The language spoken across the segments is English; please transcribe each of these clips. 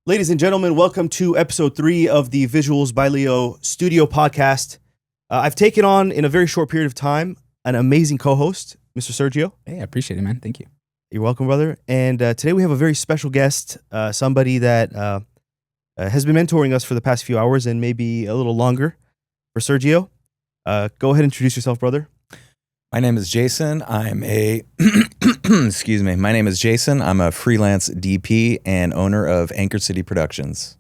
Ladies and gentlemen, welcome to episode 3 of the Visuals by Leo studio podcast. I've taken on, in a very short period of time, an amazing co-host, Mr. Sergio. Hey, I appreciate it, man. Thank you. You're welcome, brother. And today we have a very special guest, somebody that has been mentoring us for the past few hours and maybe a little longer. For Sergio, go ahead and introduce yourself, brother. My name is Jason. I'm a excuse me. My name is Jason. I'm a freelance DP and owner of Anchor City Productions.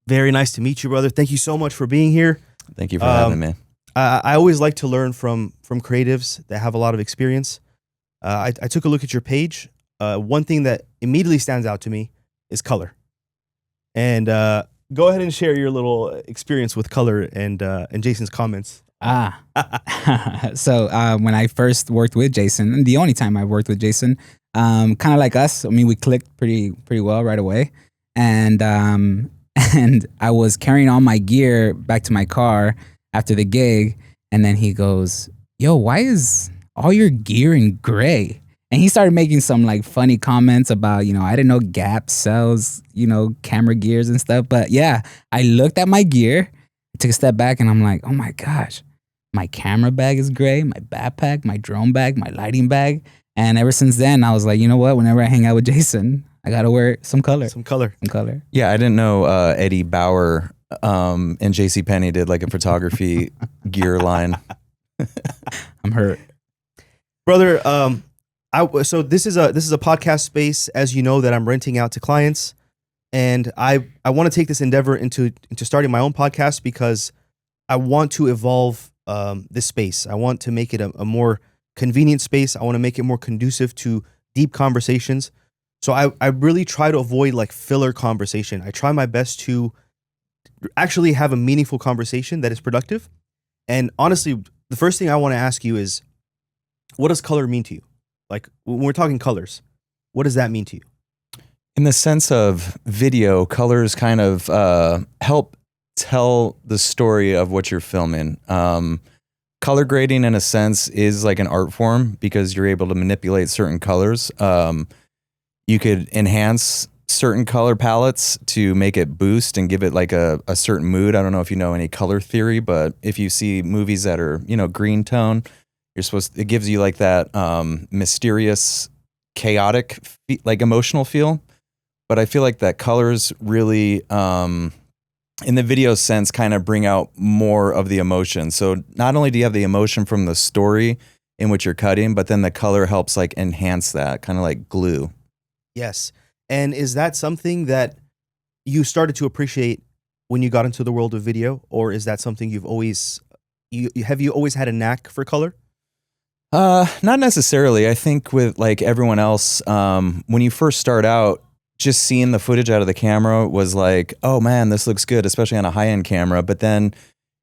Very nice to meet you, brother. Thank you so much for being here. Thank you for having me. I always like to learn from creatives that have a lot of experience. I took a look at your page. One thing that immediately stands out to me is color. And go ahead and share your little experience with color and Jason's comments. So when I first worked with Jason, and the only time I worked with Jason, kind of like us, I mean, we clicked pretty well right away. And I was carrying all my gear back to my car after the gig, and then he goes, "Yo, why is all your gear in gray?" And he started making some like funny comments about, I didn't know Gap sells, camera gears and stuff. But yeah, I looked at my gear, took a step back, and I'm like, oh my gosh, my camera bag is gray, my backpack, my drone bag, my lighting bag. And ever since then, I was like, you know what? Whenever I hang out with Jason, I got to wear some color. Some color. Yeah, I didn't know Eddie Bauer and JCPenney did like a photography gear line. I'm hurt. Brother, so this is a podcast space, as you know, that I'm renting out to clients. And I want to take this endeavor into starting my own podcast because I want to evolve this space. I want to make it a more convenient space. I want to make it more conducive to deep conversations. So I really try to avoid like filler conversation. I try my best to actually have a meaningful conversation that is productive. And honestly, the first thing I want to ask you is, what does color mean to you? Like when we're talking colors, what does that mean to you? In the sense of video, colors kind of help tell the story of what you're filming. Color grading, in a sense, is like an art form because you're able to manipulate certain colors. You could enhance certain color palettes to make it boost and give it like a certain mood. I don't know if you know any color theory, but if you see movies that are, green tone, it gives you like that mysterious, chaotic, like emotional feel. But I feel like that colors really, in the video sense, kind of bring out more of the emotion. So not only do you have the emotion from the story in which you're cutting, but then the color helps like enhance that, kind of like glue. Yes. And is that something that you started to appreciate when you got into the world of video? Or is that something you've always, have you always had a knack for color? Not necessarily. I think with like everyone else, when you first start out, just seeing the footage out of the camera was like, oh man, this looks good, especially on a high-end camera. But then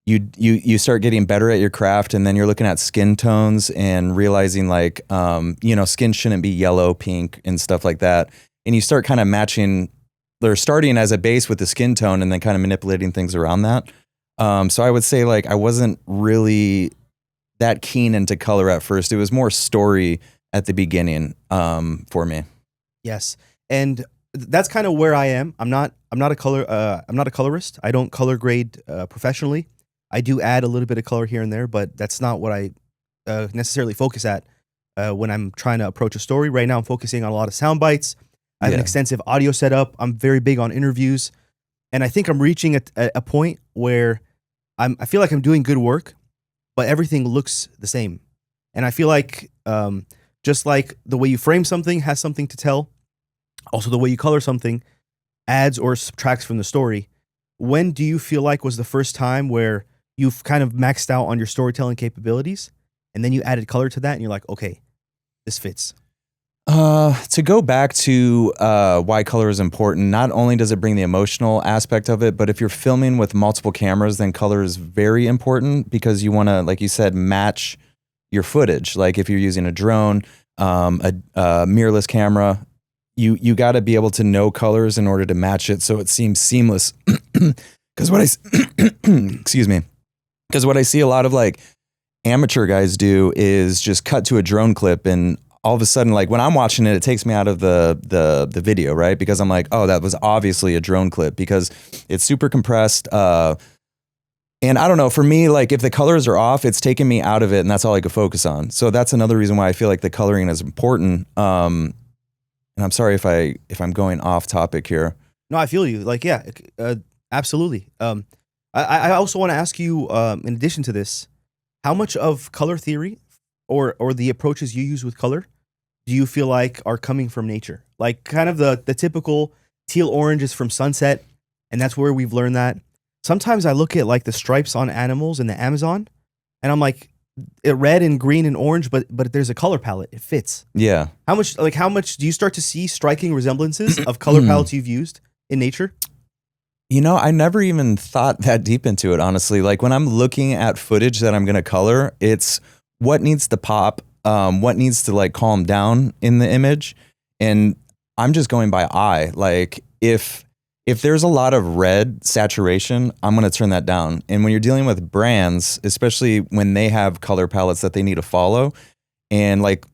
you start getting better at your craft, and then you're looking at skin tones and realizing like, skin shouldn't be yellow, pink, and stuff like that. And you start kind of matching, they're starting as a base with the skin tone and then kind of manipulating things around that. So I would say like I wasn't really that keen into color at first. It was more story at the beginning for me. Yes. And that's kind of where I am. I'm not a colorist. I don't color grade professionally. I do add a little bit of color here and there, but that's not what I necessarily focus at when I'm trying to approach a story. Right now, I'm focusing on a lot of sound bites. I have an extensive audio setup. I'm very big on interviews, and I think I'm reaching a point where I feel like I'm doing good work, but everything looks the same. And I feel like just like the way you frame something has something to tell, also the way you color something adds or subtracts from the story. When do you feel like was the first time where you've kind of maxed out on your storytelling capabilities and then you added color to that and you're like, okay, this fits? To go back to why color is important, not only does it bring the emotional aspect of it, but if you're filming with multiple cameras, then color is very important because you want to, like you said, match your footage. Like if you're using a drone, a mirrorless camera, you got to be able to know colors in order to match it so it seems seamless. Because what excuse me, because what I see a lot of like amateur guys do is just cut to a drone clip and all of a sudden, like when I'm watching it, it takes me out of the video, right? Because I'm like, oh, that was obviously a drone clip because it's super compressed. And I don't know, for me, like if the colors are off, it's taking me out of it and that's all I could focus on. So that's another reason why I feel like the coloring is important. And I'm sorry if I'm going off topic here. No, I feel you. Like, yeah, absolutely. I also want to ask you, in addition to this, how much of color theory or the approaches you use with color do you feel like are coming from nature? Like kind of the typical teal orange is from sunset, and that's where we've learned that. Sometimes I look at like the stripes on animals in the Amazon, and I'm like, red and green and orange, but there's a color palette. It fits. Yeah. How much do you start to see striking resemblances of color palettes you've used in nature? You know, I never even thought that deep into it, honestly. Like when I'm looking at footage that I'm going to color, it's what needs to pop, what needs to like calm down in the image. And I'm just going by eye. Like if there's a lot of red saturation, I'm going to turn that down. And when you're dealing with brands, especially when they have color palettes that they need to follow, and like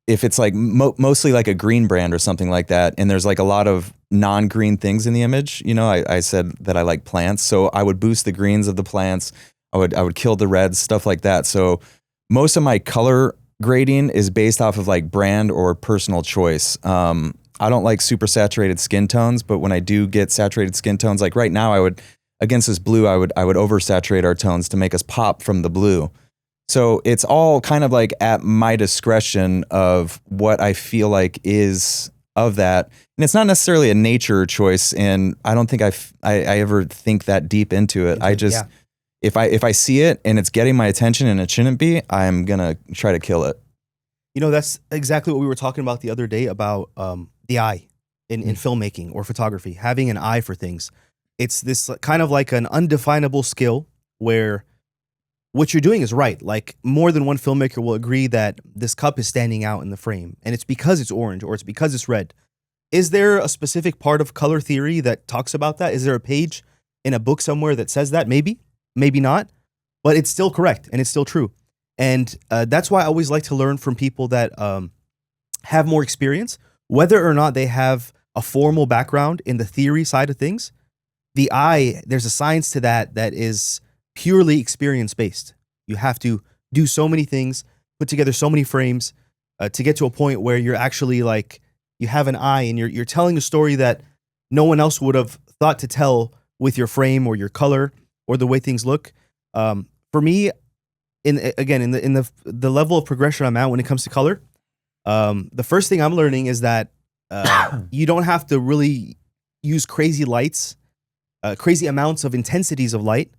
if it's like mostly like a green brand or something like that, and there's like a lot of non-green things in the image, you know, I said that I like plants, so I would boost the greens of the plants. I would kill the reds, stuff like that. So most of my color grading is based off of like brand or personal choice. I don't like super saturated skin tones, but when I do get saturated skin tones, like right now, against this blue, I would oversaturate our tones to make us pop from the blue. So it's all kind of like at my discretion of what I feel like is of that. And it's not necessarily a nature choice. And I don't think I ever think that deep into it. I just, if I see it and it's getting my attention and it shouldn't be, I'm going to try to kill it. You know, that's exactly what we were talking about the other day about the eye in filmmaking or photography, having an eye for things. It's this kind of like an undefinable skill where what you're doing is right. Like more than one filmmaker will agree that this cup is standing out in the frame and it's because it's orange or it's because it's red. Is there a specific part of color theory that talks about that? Is there a page in a book somewhere that says that? Maybe, maybe not, but it's still correct and it's still true. And that's why I always like to learn from people that have more experience, whether or not they have a formal background in the theory side of things. The eye, there's a science to that is purely experience-based. You have to do so many things, put together so many frames to get to a point where you're actually like, you have an eye and you're telling a story that no one else would have thought to tell with your frame or your color or the way things look. For me, in the level of progression I'm at when it comes to color, the first thing I'm learning is that you don't have to really use crazy lights, crazy amounts of intensities of light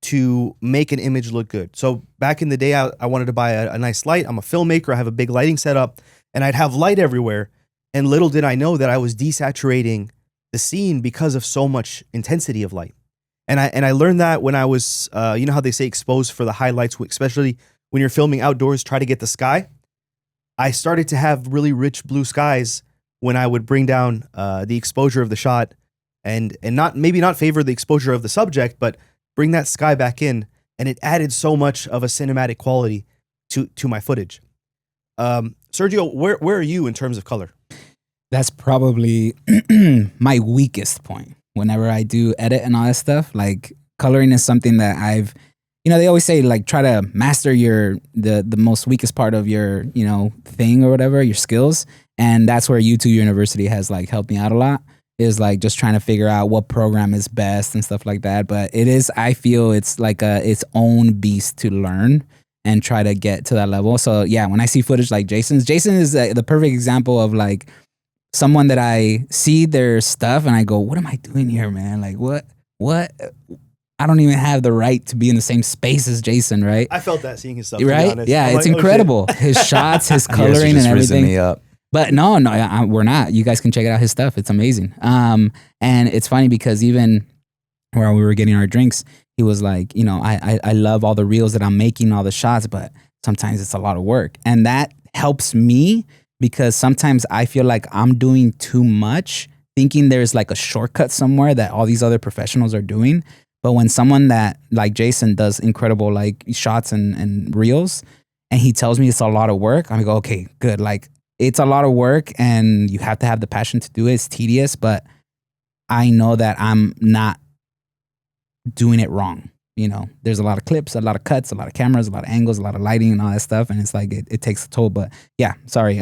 to make an image look good. So back in the day, I wanted to buy a nice light. I'm a filmmaker. I have a big lighting setup, and I'd have light everywhere. And little did I know that I was desaturating the scene because of so much intensity of light. And I learned that when I was, you know how they say exposed for the highlights, especially when you're filming outdoors, try to get the sky. I started to have really rich blue skies when I would bring down the exposure of the shot and not favor the exposure of the subject, but bring that sky back in, and it added so much of a cinematic quality to my footage. Sergio, where are you in terms of color? That's probably my weakest point. Whenever I do edit and all that stuff, like coloring is something that I've, you know, they always say like try to master the most weakest part of your, you know, thing or whatever, your skills. And that's where YouTube University has like helped me out a lot, is like just trying to figure out what program is best and stuff like that. But I feel it's like its own beast to learn and try to get to that level. So yeah, when I see footage like Jason is the perfect example of like someone that I see their stuff and I go, what am I doing here, man? Like what? I don't even have the right to be in the same space as Jason, right? I felt that seeing his stuff, right? Yeah, it's like, incredible. Oh, his shots, his coloring and everything. Me up. But no, we're not. You guys can check out his stuff. It's amazing. And it's funny because even while we were getting our drinks, he was like, you know, I love all the reels that I'm making, all the shots, but sometimes it's a lot of work. And that helps me because sometimes I feel like I'm doing too much, thinking there's like a shortcut somewhere that all these other professionals are doing. But when someone that like Jason does incredible like shots and reels, and he tells me it's a lot of work, I'm like, okay, good. Like, it's a lot of work and you have to have the passion to do it. It's tedious, but I know that I'm not doing it wrong. You know, there's a lot of clips, a lot of cuts, a lot of cameras, a lot of angles, a lot of lighting and all that stuff. And it's like, it takes a toll. But yeah, sorry.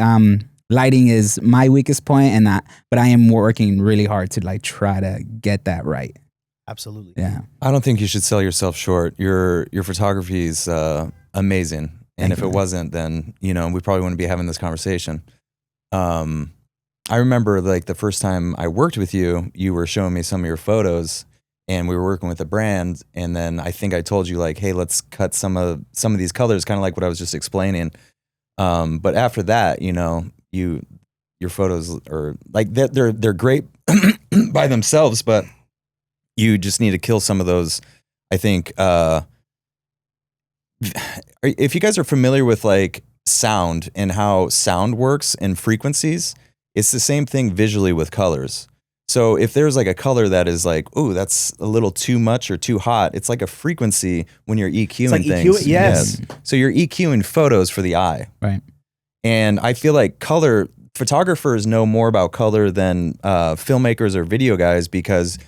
Lighting is my weakest point, but I am working really hard to like try to get that right. Absolutely. Yeah. I don't think you should sell yourself short. Your photography is amazing. And if it wasn't, then, you know, we probably wouldn't be having this conversation. I remember like the first time I worked with you, you were showing me some of your photos and we were working with a brand. And then I think I told you like, hey, let's cut some of these colors, kind of like what I was just explaining. But after that, you know, your photos are like, they're great by themselves, but you just need to kill some of those. I think, if you guys are familiar with like sound and how sound works and frequencies, it's the same thing visually with colors. So if there's like a color that is like, oh, that's a little too much or too hot, it's like a frequency when you're EQing like things. EQ, yes. So you're EQing photos for the eye. Right. And I feel like photographers know more about color than filmmakers or video guys, because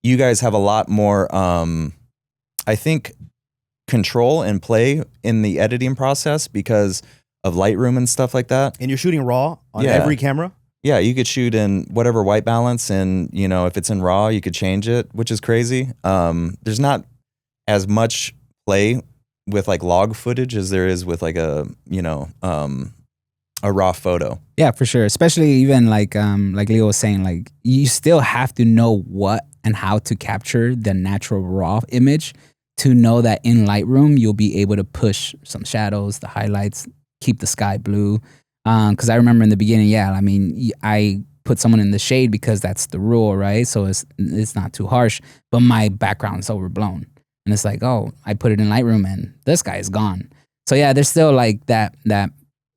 you guys have a lot more, I think, control and play in the editing process because of Lightroom and stuff like that. And you're shooting raw on every camera? Yeah, you could shoot in whatever white balance, and you know, if it's in raw, you could change it, which is crazy. There's not as much play with like log footage as there is with like a raw photo. Yeah, for sure. Especially even like Leo was saying, like you still have to know what and how to capture the natural raw image to know that in Lightroom you'll be able to push some shadows, the highlights, keep the sky blue. Because I remember in the beginning, yeah, I mean, I put someone in the shade because that's the rule, right? So it's not too harsh, but my background's overblown. And it's like, oh, I put it in Lightroom and this guy is gone. So yeah, there's still like that,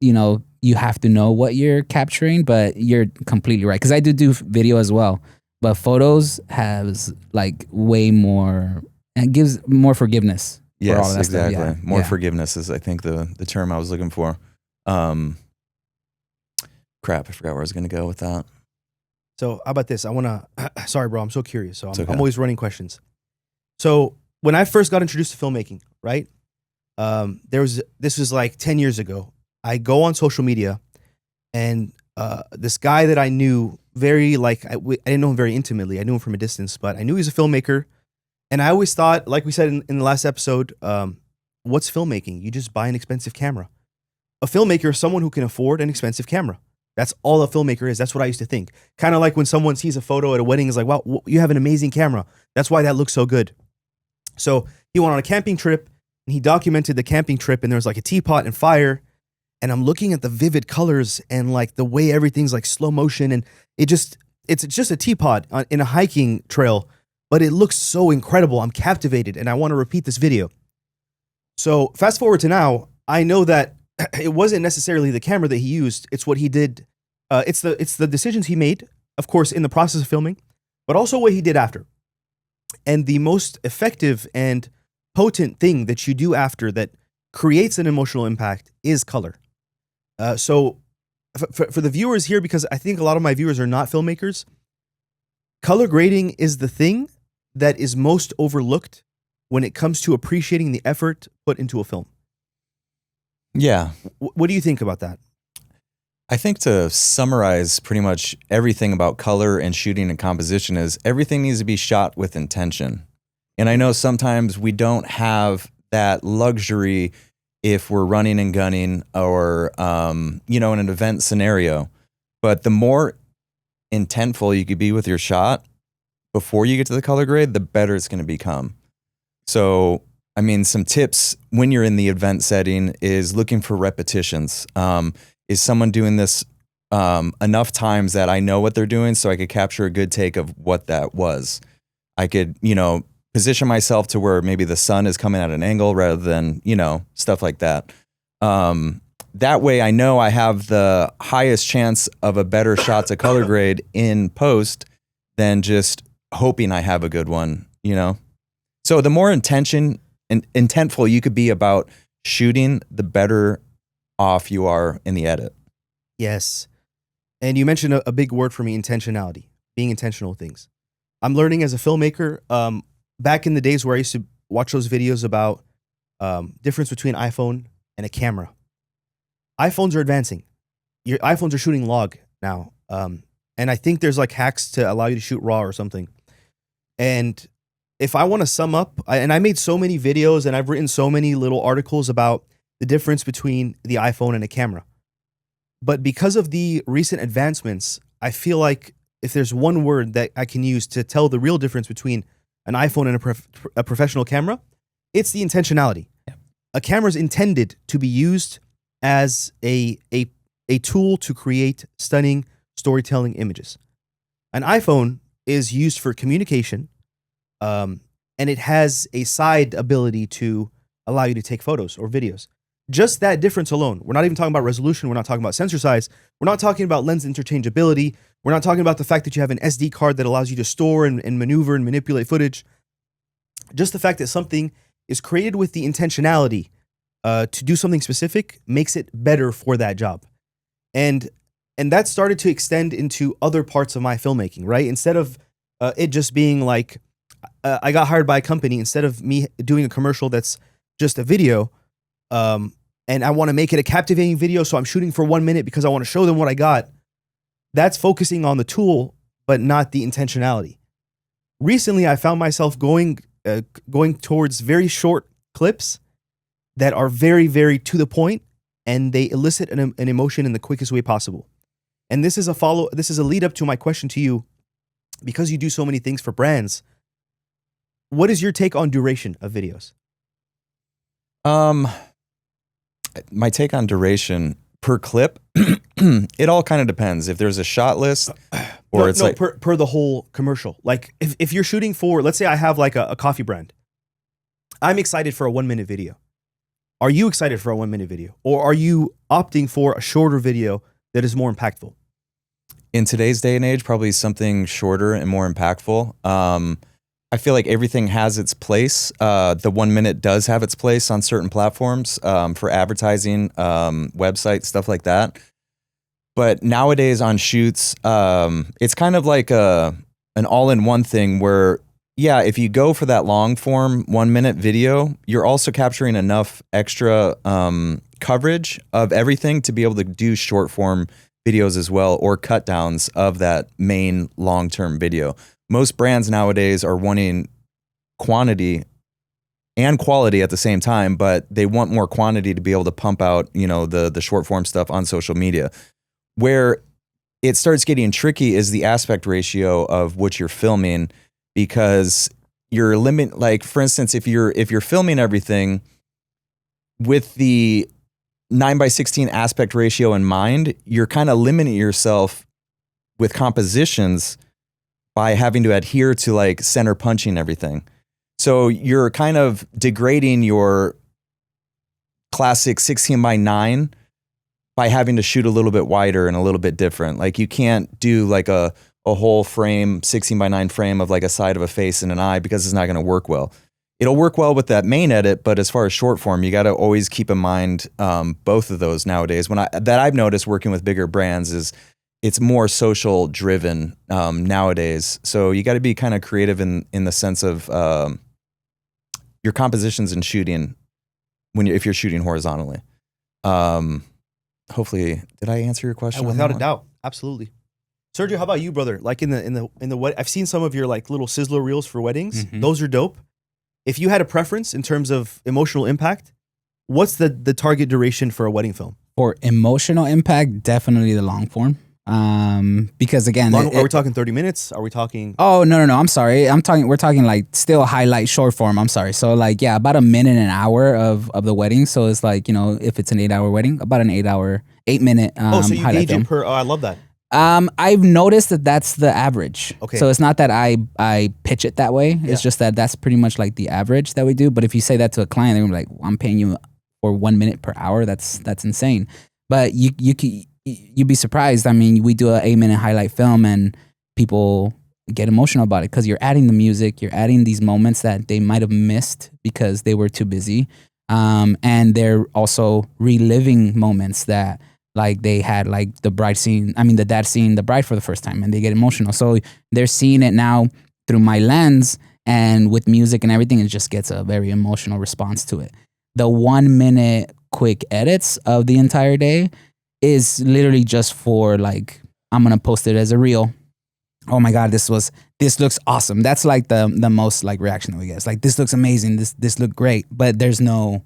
you know, you have to know what you're capturing, but you're completely right. Because I do video as well, but photos has like way more, and it gives more forgiveness. Yes, for all of that exactly. stuff. Yeah. More Yeah. forgiveness is, I think, the term I was looking for. Crap, I forgot where I was going to go with that. So how about this? I want to, sorry, bro, I'm so curious. So It's okay. I'm always running questions. So when I first got introduced to filmmaking, right? This was like 10 years ago. I go on social media and this guy that I knew very, like, I didn't know him very intimately. I knew him from a distance, but I knew he was a filmmaker. And I always thought, like we said in the last episode, what's filmmaking? You just buy an expensive camera. A filmmaker is someone who can afford an expensive camera. That's all a filmmaker is. That's what I used to think. Kind of like when someone sees a photo at a wedding, is like, wow, you have an amazing camera. That's why that looks so good. So he went on a camping trip and he documented the camping trip, and there was like a teapot and fire. And I'm looking at the vivid colors and like the way everything's like slow motion. And it's just a teapot in a hiking trail, but it looks so incredible. I'm captivated and I want to repeat this video. So fast forward to now, I know that it wasn't necessarily the camera that he used. It's what he did. It's the decisions he made, of course, in the process of filming, but also what he did after. And the most effective and potent thing that you do after that creates an emotional impact is color. So for the viewers here, because I think a lot of my viewers are not filmmakers, color grading is the thing that is most overlooked when it comes to appreciating the effort put into a film. Yeah. What do you think about that? I think to summarize pretty much everything about color and shooting and composition is everything needs to be shot with intention. And I know sometimes we don't have that luxury if we're running and gunning or, in an event scenario. But the more intentful you could be with your shot before you get to the color grade, the better it's going to become. So, I mean, some tips when you're in the event setting is looking for repetitions. Is someone doing this enough times that I know what they're doing so I could capture a good take of what that was? I could, position myself to where maybe the sun is coming at an angle rather than, stuff like that. That way I know I have the highest chance of a better shot to color grade in post than just hoping I have a good one, So the more intentful you could be about shooting, the better off you are in the edit. Yes. And you mentioned a big word for me, intentionality, being intentional with things. I'm learning as a filmmaker, back in the days where I used to watch those videos about difference between iPhone and a camera. iPhones are advancing. Your iPhones are shooting log now. And I think there's like hacks to allow you to shoot RAW or something. And if I want to sum up, and I made so many videos and I've written so many little articles about the difference between the iPhone and a camera. But because of the recent advancements, I feel like if there's one word that I can use to tell the real difference between an iPhone and a professional camera, it's the intentionality. Yeah. A camera is intended to be used as a tool to create stunning storytelling images. An iPhone is used for communication, and it has a side ability to allow you to take photos or videos. Just that difference alone. We're not even talking about resolution. We're not talking about sensor size. We're not talking about lens interchangeability. We're not talking about the fact that you have an SD card that allows you to store and maneuver and manipulate footage. Just the fact that something is created with the intentionality to do something specific makes it better for that job. And that started to extend into other parts of my filmmaking, right? Instead of it just being like, I got hired by a company, instead of me doing a commercial that's just a video, and I want to make it a captivating video, so I'm shooting for 1 minute because I want to show them what I got. That's focusing on the tool, but not the intentionality. Recently, I found myself going towards very short clips that are very, very to the point, and they elicit an emotion in the quickest way possible. And this is a lead up to my question to you, because you do so many things for brands. What is your take on duration of videos? My take on duration per clip, it all kind of depends. If there's a shot list, or per the whole commercial. Like if you're shooting for, let's say I have like a coffee brand, I'm excited for a 1 minute video. Are you excited for a 1 minute video, or are you opting for a shorter video that is more impactful? In today's day and age, probably something shorter and more impactful. I feel like everything has its place. The 1 minute does have its place on certain platforms for advertising, websites, stuff like that. But nowadays on shoots, it's kind of like an all-in-one thing where, yeah, if you go for that long form 1 minute video, you're also capturing enough extra coverage of everything to be able to do short form videos as well, or cut downs of that main long-term video. Most brands nowadays are wanting quantity and quality at the same time, but they want more quantity to be able to pump out, the short form stuff on social media. Where it starts getting tricky is the aspect ratio of what you're filming, because you're like, for instance, if you're filming everything with the 9:16 aspect ratio in mind, you're kind of limiting yourself with compositions by having to adhere to like center punching everything. So you're kind of degrading your classic 16:9 by having to shoot a little bit wider and a little bit different. Like you can't do like a whole frame, 16:9 frame of like a side of a face and an eye, because it's not going to work well. It'll work well with that main edit, but as far as short form, you got to always keep in mind both of those nowadays. That I've noticed working with bigger brands is it's more social driven nowadays. So you got to be kind of creative in the sense of your compositions and shooting if you're shooting horizontally. Hopefully, did I answer your question? Without a doubt, absolutely. Sergio, how about you, brother? Like in the I've seen some of your like little sizzler reels for weddings. Mm-hmm. Those are dope. If you had a preference in terms of emotional impact, what's the target duration for a wedding film? For emotional impact, definitely the long form. Because again, are we talking 30 minutes? Are we talking? Oh, no. I'm sorry. We're talking like still highlight short form. I'm sorry. So like, yeah, about a minute, an hour of the wedding. So it's like, if it's an 8-hour wedding, about an 8 minute, so you highlight gauge film. it per, I love that. I've noticed that that's the average. Okay. So it's not that I pitch it that way. Yeah. It's just that that's pretty much like the average that we do. But if you say that to a client, they're gonna be like, I'm paying you for 1 minute per hour. That's insane. But you'd be surprised. I mean, we do an 8-minute highlight film and people get emotional about it because you're adding the music, you're adding these moments that they might have missed because they were too busy. And they're also reliving moments that like they had like the bride scene. I mean, the dad seeing the bride for the first time, and they get emotional. So they're seeing it now through my lens, and with music and everything, it just gets a very emotional response to it. The 1 minute quick edits of the entire day is literally just for like, I'm gonna post it as a reel. Oh my god, this looks awesome. That's like the most like reaction that we get. It's like, this looks amazing. This looked great. But there's no,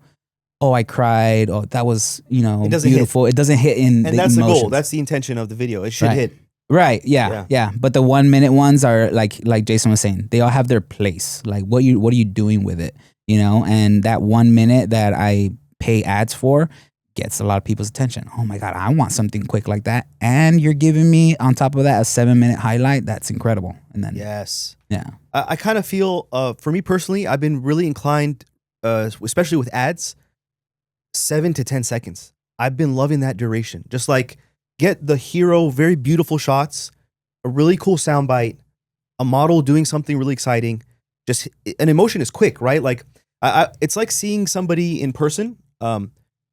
oh, I cried. Oh, that was, It doesn't beautiful. It doesn't hit in And the that's the goal. emotions. That's the intention of the video. It should Right. hit. Right. Yeah. Yeah. But the 1 minute ones are like Jason was saying, they all have their place. Like what are you doing with it? And that 1 minute that I pay ads for gets a lot of people's attention. Oh my God, I want something quick like that. And you're giving me on top of that a 7-minute highlight. That's incredible. And then Yes. yeah. I kind of feel, for me personally, I've been really inclined, especially with ads, 7 to 10 seconds. I've been loving that duration. Just like get the hero, very beautiful shots, a really cool soundbite, a model doing something really exciting. Just an emotion is quick, right? Like it's like seeing somebody in person.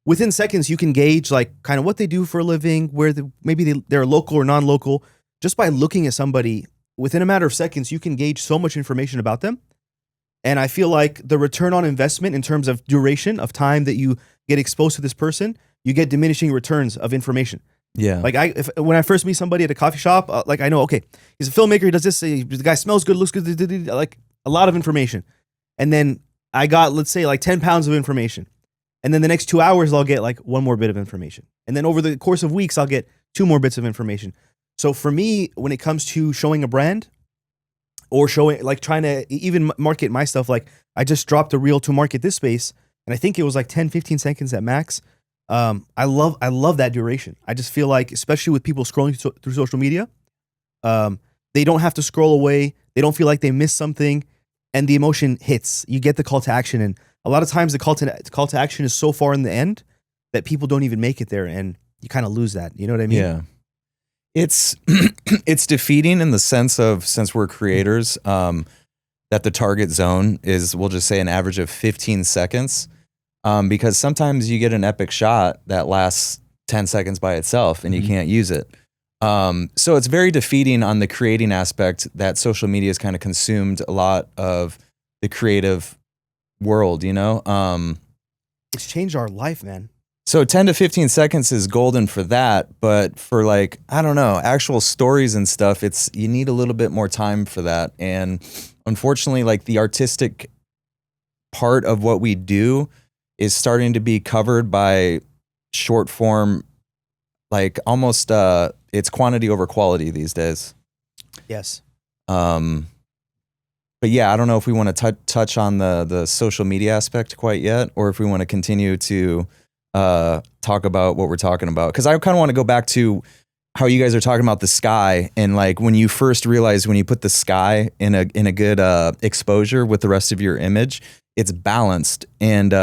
Within seconds, you can gauge like kind of what they do for a living, where maybe they're local or non-local. Just by looking at somebody, within a matter of seconds, you can gauge so much information about them. And I feel like the return on investment in terms of duration of time that you get exposed to this person, you get diminishing returns of information. Yeah. Like when I first meet somebody at a coffee shop, like I know, okay, he's a filmmaker, he does this, the guy smells good, looks good, like a lot of information. And then I got, let's say, like 10 pounds of information. And then the next 2 hours, I'll get like one more bit of information. And then over the course of weeks, I'll get 2 more bits of information. So for me, when it comes to showing a brand or showing, like trying to even market my stuff, like I just dropped a reel to market this space. And I think it was like 10, 15 seconds at max. I love that duration. I just feel like, especially with people scrolling through social media, they don't have to scroll away. They don't feel like they missed something, and the emotion hits. You get the call to action, and a lot of times the call to action is so far in the end that people don't even make it there, and you kind of lose that. You know what I mean? Yeah. It's it's defeating in the sense of, since we're creators, that the target zone is, we'll just say, an average of 15 seconds. Because sometimes you get an epic shot that lasts 10 seconds by itself and you can't use it. So it's very defeating on the creating aspect that social media has kind of consumed a lot of the creative world, It's changed our life, man. So 10 to 15 seconds is golden for that. But for like, I don't know, actual stories and stuff, you need a little bit more time for that. And unfortunately, like the artistic part of what we do is starting to be covered by short form, like almost it's quantity over quality these days. Yes. But yeah, I don't know if we want to touch on the social media aspect quite yet, or if we want to continue to talk about what we're talking about. Because I kind of want to go back to how you guys are talking about the sky, and like when you first realize when you put the sky in a good exposure with the rest of your image, it's balanced. And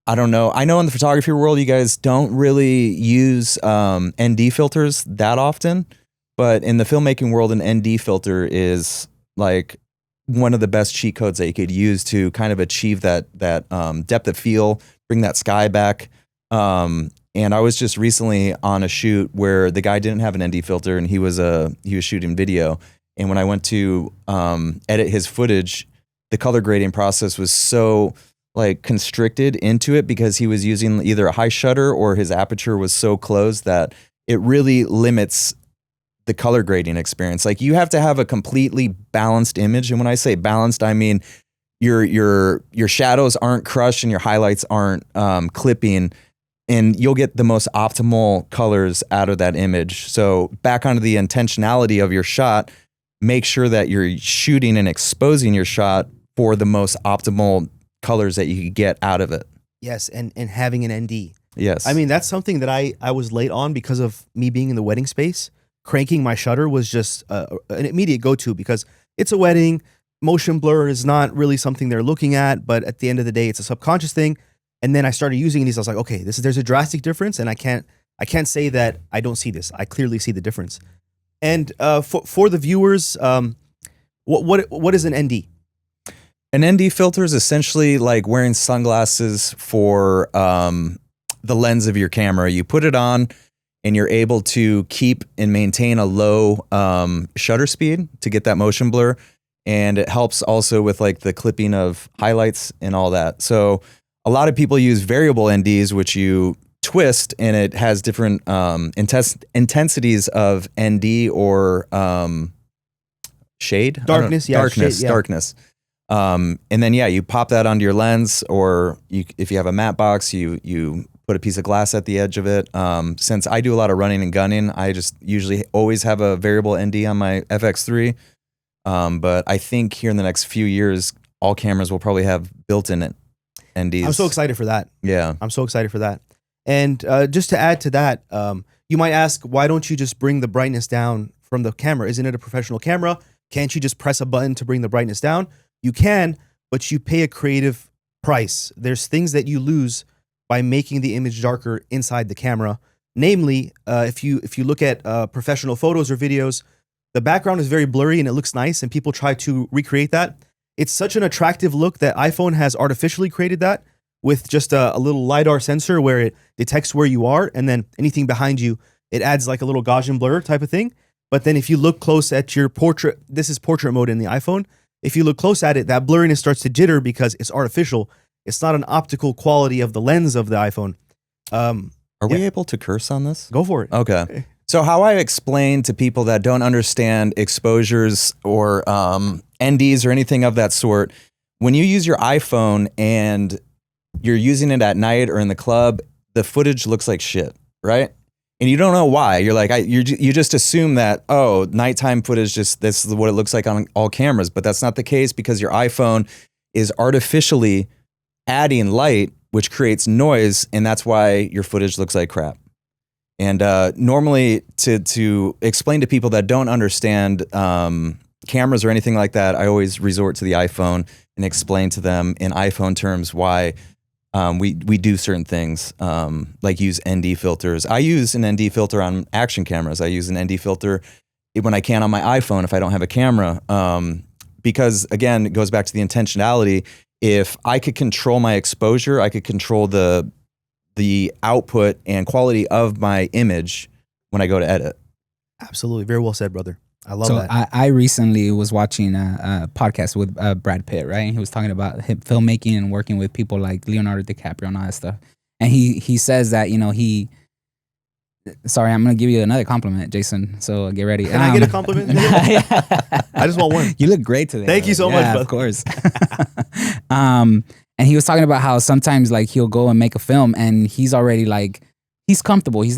I don't know. I know in the photography world, you guys don't really use ND filters that often, but in the filmmaking world, an ND filter is like one of the best cheat codes that you could use to kind of achieve that depth of field, bring that sky back. And I was just recently on a shoot where the guy didn't have an ND filter, and he was shooting video. And when I went to edit his footage, the color grading process was so like constricted into it because he was using either a high shutter or his aperture was so closed that it really limits the color grading experience. Like you have to have a completely balanced image. And when I say balanced, I mean your shadows aren't crushed and your highlights aren't clipping, and you'll get the most optimal colors out of that image. So back onto the intentionality of your shot, make sure that you're shooting and exposing your shot for the most optimal colors that you could get out of it. Yes, and having an ND. Yes. I mean, that's something that I was late on because of me being in the wedding space. Cranking my shutter was just an immediate go-to because it's a wedding. Motion blur is not really something they're looking at, but at the end of the day, it's a subconscious thing. And then I started using these. I was like, okay, there's a drastic difference, and I can't say that I don't see this. I clearly see the difference. And for the viewers, what is an ND? An ND filter is essentially like wearing sunglasses for the lens of your camera. You put it on and you're able to keep and maintain a low shutter speed to get that motion blur. And it helps also with like the clipping of highlights and all that. So a lot of people use variable NDs, which you twist and it has different intensities of ND or shade. Darkness, yeah. Darkness, Shade, yeah. darkness. And then, yeah, you pop that onto your lens, or if you have a matte box, you put a piece of glass at the edge of it. Since I do a lot of running and gunning, I just usually always have a variable ND on my FX3. But I think here in the next few years, all cameras will probably have built-in NDs. I'm so excited for that. Yeah. I'm so excited for that. And just to add to that, you might ask, why don't you just bring the brightness down from the camera? Isn't it a professional camera? Can't you just press a button to bring the brightness down? You can, but you pay a creative price. There's things that you lose by making the image darker inside the camera. Namely, if you look at professional photos or videos, the background is very blurry and it looks nice, and people try to recreate that. It's such an attractive look that iPhone has artificially created that with just a little LiDAR sensor where it detects where you are, and then anything behind you, it adds like a little Gaussian blur type of thing. But then if you look close at your portrait, this is portrait mode in the iPhone. If you look close at it, that blurriness starts to jitter because it's artificial. It's not an optical quality of the lens of the iPhone. Are we able to curse on this? Go for it. Okay. So how I explain to people that don't understand exposures or NDs or anything of that sort, when you use your iPhone and you're using it at night or in the club, the footage looks like shit, right? And you don't know why. You're like, you just assume that, oh, nighttime footage, just this is what it looks like on all cameras. But that's not the case, because your iPhone is artificially adding light, which creates noise, and that's why your footage looks like crap. And normally, to explain to people that don't understand cameras or anything like that, I always resort to the iPhone and explain to them in iPhone terms why we do certain things, like use ND filters. I use an ND filter on action cameras. I use an ND filter when I can on my iPhone if I don't have a camera, because again, it goes back to the intentionality. If I could control my exposure, I could control the output and quality of my image when I go to edit. Absolutely. Very well said, brother. I love So that. I recently was watching a podcast with Brad Pitt, right? He was talking about him filmmaking and working with people like Leonardo DiCaprio and all that stuff. And he says that, sorry, I'm going to give you another compliment, Jason. So get ready. Can I get a compliment? I just want one. You look great today. Thank you so much, brother. Of course. And he was talking about how sometimes like he'll go and make a film and he's already like, he's comfortable. He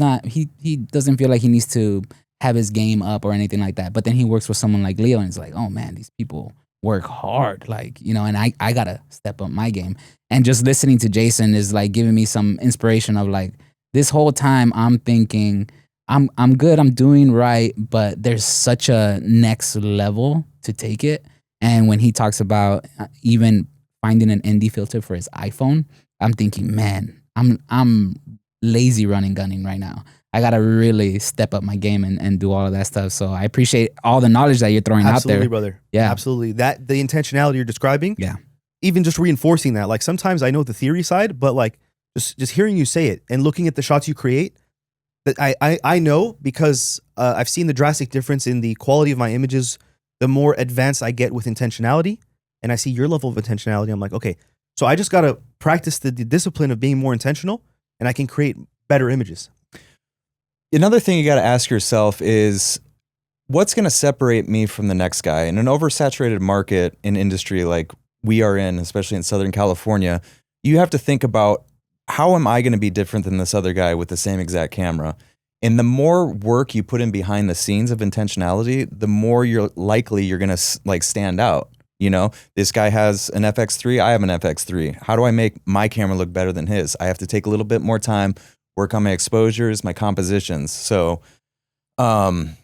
doesn't feel like he needs to have his game up or anything like that. But then he works with someone like Leo and it's like, oh man, these people work hard. Like, and I got to step up my game. And just listening to Jason is like giving me some inspiration of like, this whole time I'm thinking I'm good, I'm doing right, but there's such a next level to take it. And when he talks about even finding an ND filter for his iPhone, I'm thinking, man, I'm lazy running gunning right now. I gotta really step up my game and do all of that stuff. So I appreciate all the knowledge that you're throwing out there. Absolutely, brother. Yeah. Absolutely. That the intentionality you're describing. Yeah. Even just reinforcing that. Like sometimes I know the theory side, but like just hearing you say it and looking at the shots you create, that I know because I've seen the drastic difference in the quality of my images the more advanced I get with intentionality. And I see your level of intentionality. I'm like, okay, so I just gotta practice the discipline of being more intentional, and I can create better images. Another thing you got to ask yourself is, what's going to separate me from the next guy? In an oversaturated market and industry like we are in, especially in Southern California, you have to think about, how am I going to be different than this other guy with the same exact camera? And the more work you put in behind the scenes of intentionality, the more you're going to like stand out. This guy has an FX3, I have an FX3. How do I make my camera look better than his? I have to take a little bit more time, work on my exposures, my compositions. So in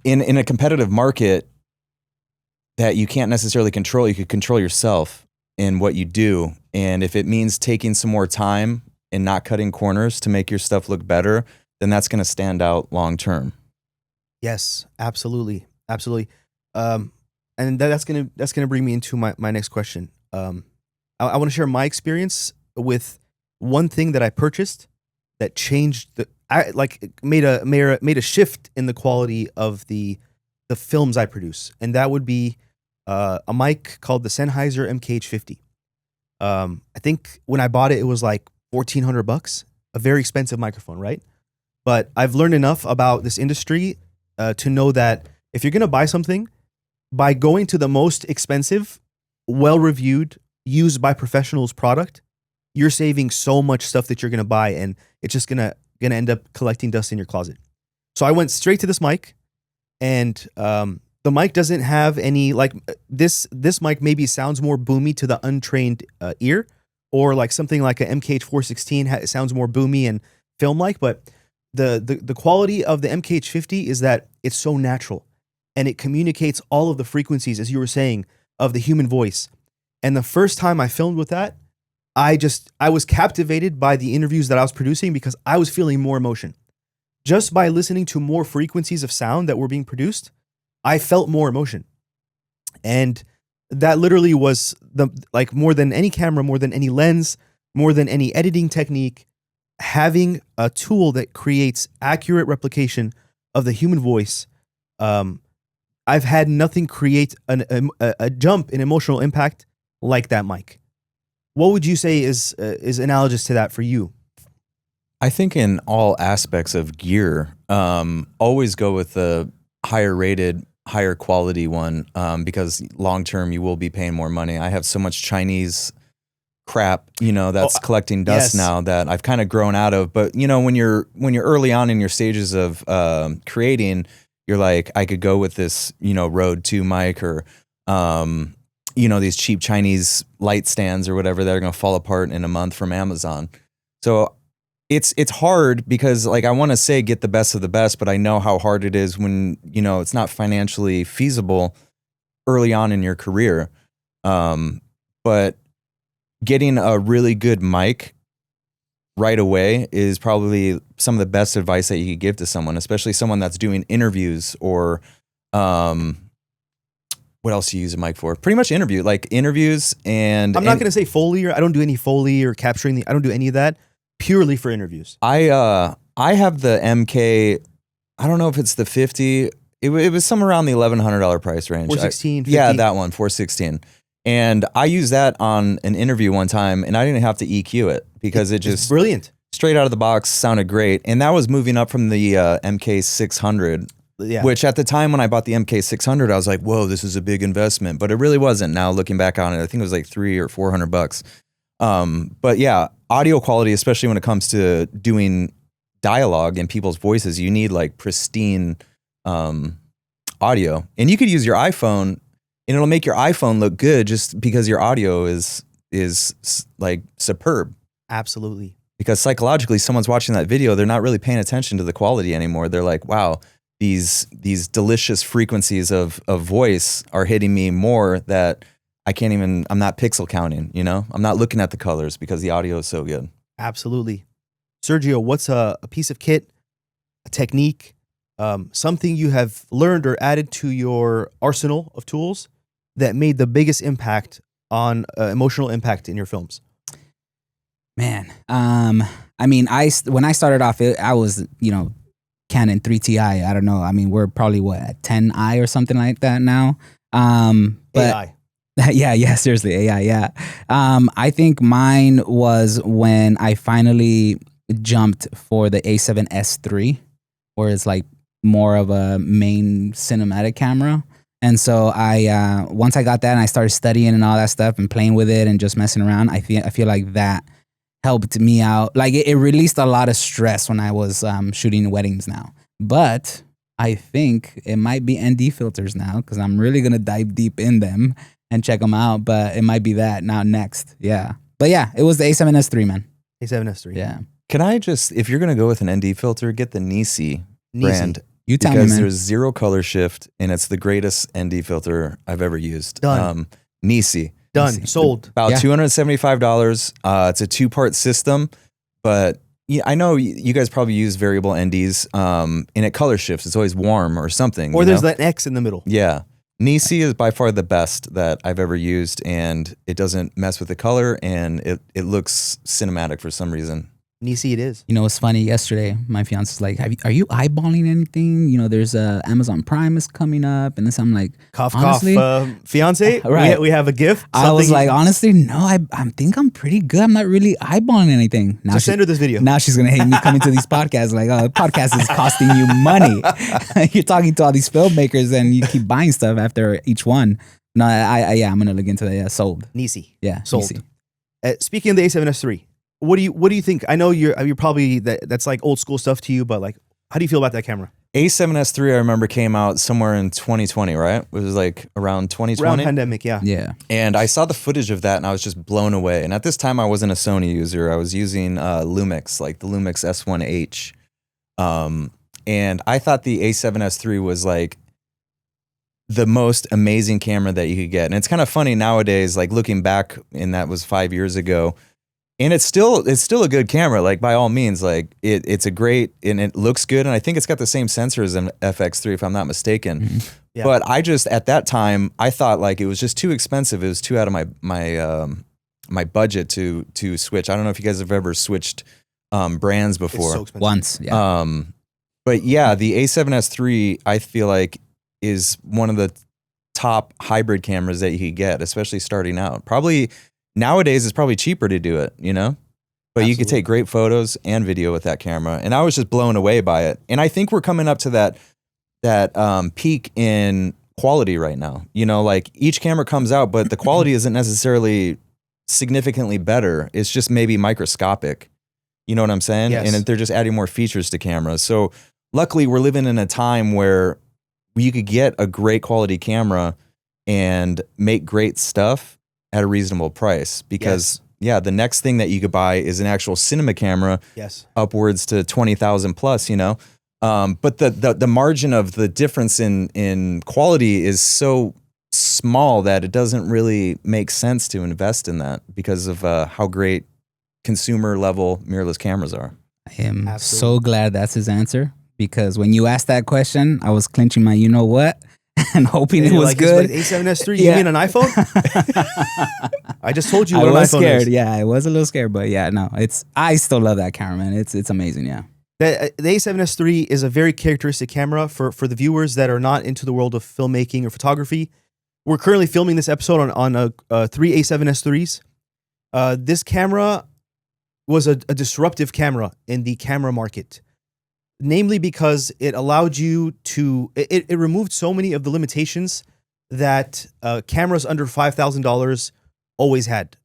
a competitive market that you can't necessarily control, you could control yourself in what you do. And if it means taking some more time and not cutting corners to make your stuff look better, then that's going to stand out long term. Yes, absolutely. Absolutely. And that's gonna bring me into my next question. I want to share my experience with one thing that I purchased that changed made a shift in the quality of the films I produce, and that would be a mic called the Sennheiser MKH50. I think when I bought it, it was like $1,400, a very expensive microphone, right? But I've learned enough about this industry to know that if you're gonna buy something, by going to the most expensive, well-reviewed, used by professionals product, you're saving so much stuff that you're gonna buy, and it's just gonna end up collecting dust in your closet. So I went straight to this mic, and the mic doesn't have any this mic maybe sounds more boomy to the untrained ear, or like something like an MKH 416 sounds more boomy and film-like, but the quality of the MKH 50 is that it's so natural, and it communicates all of the frequencies, as you were saying, of the human voice. And the first time I filmed with that, I was captivated by the interviews that I was producing because I was feeling more emotion. Just by listening to more frequencies of sound that were being produced, I felt more emotion. And that literally was more than any camera, more than any lens, more than any editing technique, having a tool that creates accurate replication of the human voice. I've had nothing create a jump in emotional impact like that mic. What would you say is analogous to that for you? I think in all aspects of gear, always go with the higher rated, higher quality one, because long term you will be paying more money. I have so much Chinese crap, that's collecting dust now that I've kind of grown out of. But when you're early on in your stages of creating, you're like, I could go with this, Rode 2 mic, or these cheap Chinese light stands or whatever that are going to fall apart in a month from Amazon. So it's hard because I want to say get the best of the best, but I know how hard it is when, it's not financially feasible early on in your career. But getting a really good mic right away is probably some of the best advice that you could give to someone, especially someone that's doing interviews or, what else do you use a mic for? Pretty much interviews. And I'm not going to say Foley, or I don't do any Foley or capturing I don't do any of that. Purely for interviews. I have the MK. I don't know if it's the 50. It was somewhere around the $1,100 price range. 416. 50. Yeah, that one, 416. And I used that on an interview one time, and I didn't have to EQ it because it just brilliant, straight out of the box, sounded great. And that was moving up from the MK600. Yeah. Which at the time when I bought the MK600, I was like, whoa, this is a big investment. But it really wasn't. Now looking back on it, I think it was like $300 or $400. But yeah, audio quality, especially when it comes to doing dialogue and people's voices, you need pristine audio. And you could use your iPhone, and it'll make your iPhone look good just because your audio is superb. Absolutely. Because psychologically, someone's watching that video, they're not really paying attention to the quality anymore. They're like, wow, these delicious frequencies of voice are hitting me more that I'm not pixel counting, I'm not looking at the colors because the audio is so good. Absolutely. Sergio, what's a piece of kit, a technique, something you have learned or added to your arsenal of tools that made the biggest impact on emotional impact in your films? Man, when I started off, I was, Canon 3Ti. I don't know. We're probably at 10i or something like that now. But AI. Yeah, seriously, AI, yeah. I think mine was when I finally jumped for the A7S III, where it's more of a main cinematic camera. And so once I got that and I started studying and all that stuff and playing with it and just messing around, I feel like that helped me out. It released a lot of stress when I was shooting weddings now. But I think it might be ND filters now, because I'm really going to dive deep in them and check them out. But it might be that now next. Yeah. But yeah, it was the A7S III, man. A7S III. Yeah. Can I just, if you're going to go with an ND filter, get the Nisi brand. You tell me, because man. There's zero color shift, and it's the greatest ND filter I've ever used. Done. Nisi. Done. Nisi. Sold. About $275. It's a 2-part system, but I know you guys probably use variable NDs, and it color shifts. It's always warm or something. Or there's that X in the middle. Yeah. Nisi is by far the best that I've ever used, and it doesn't mess with the color, and it looks cinematic for some reason. Nisi it is. You know, it's funny. Yesterday, my fiance's like, are you eyeballing anything? You know, there's Amazon Prime is coming up. And then I'm like, Cough, honestly, cough. Fiance, right. we have a gift. I was something- like, honestly, no, I think I'm pretty good. I'm not really eyeballing anything. Now Just send her this video. Now she's going to hate me coming to these podcasts. Like, oh, the podcast is costing you money. You're talking to all these filmmakers and you keep buying stuff after each one. No, yeah, I'm going to look into that. Yeah, sold. Nisi. Yeah, Sold. Nisi. Speaking of the A7S III, what do you think? I know you're probably that's like old school stuff to you, but like, how do you feel about that camera? A7S III, I remember, came out somewhere in 2020, right? It was like around 2020. Around pandemic, yeah. Yeah. And I saw the footage of that and I was just blown away. And at this time, I wasn't a Sony user. I was using Lumix, like the Lumix S1H. And I thought the A7S III was like the most amazing camera that you could get. And it's kind of funny nowadays, like looking back, and that was 5 years ago. And it's still a good camera, like by all means, like it's a great, and it looks good. And I think it's got the same sensor as an FX3, if I'm not mistaken. Mm-hmm. Yeah. But I just, at that time, I thought like it was just too expensive. It was too out of my budget to switch. I don't know if you guys have ever switched brands It's before. so expensive. Once. Yeah. But yeah, the A7S III, I feel like, is one of the top hybrid cameras that you could get, especially starting out. Probably nowadays it's probably cheaper to do it, you know? But you could Absolutely. take great photos and video with that camera. And I was just blown away by it. And I think we're coming up to that peak in quality right now. You know, like each camera comes out, but the quality isn't necessarily significantly better. It's just maybe microscopic. You know what I'm saying? Yes. And they're just adding more features to cameras. So luckily we're living in a time where you could get a great quality camera and make great stuff at a reasonable price, because yeah, the next thing that you could buy is an actual cinema camera, Yes. upwards to 20,000 plus, you know. But the margin of the difference in quality is so small that it doesn't really make sense to invest in that because of how great consumer level mirrorless cameras are. I am Absolutely. so glad that's his answer, because when you asked that question, I was clenching my you know what and hoping it You're was like, good. A7S III, Yeah. you mean an iPhone? I just told you I what an was iPhone scared. is. Yeah, I was a little scared, but yeah, no, I still love that camera, man. It's amazing. Yeah. The A7S III is a very characteristic camera for the viewers that are not into the world of filmmaking or photography. We're currently filming this episode on 3 A7S IIIs. This camera was a disruptive camera in the camera market, namely because it allowed you to, it removed so many of the limitations that cameras under $5,000 always had.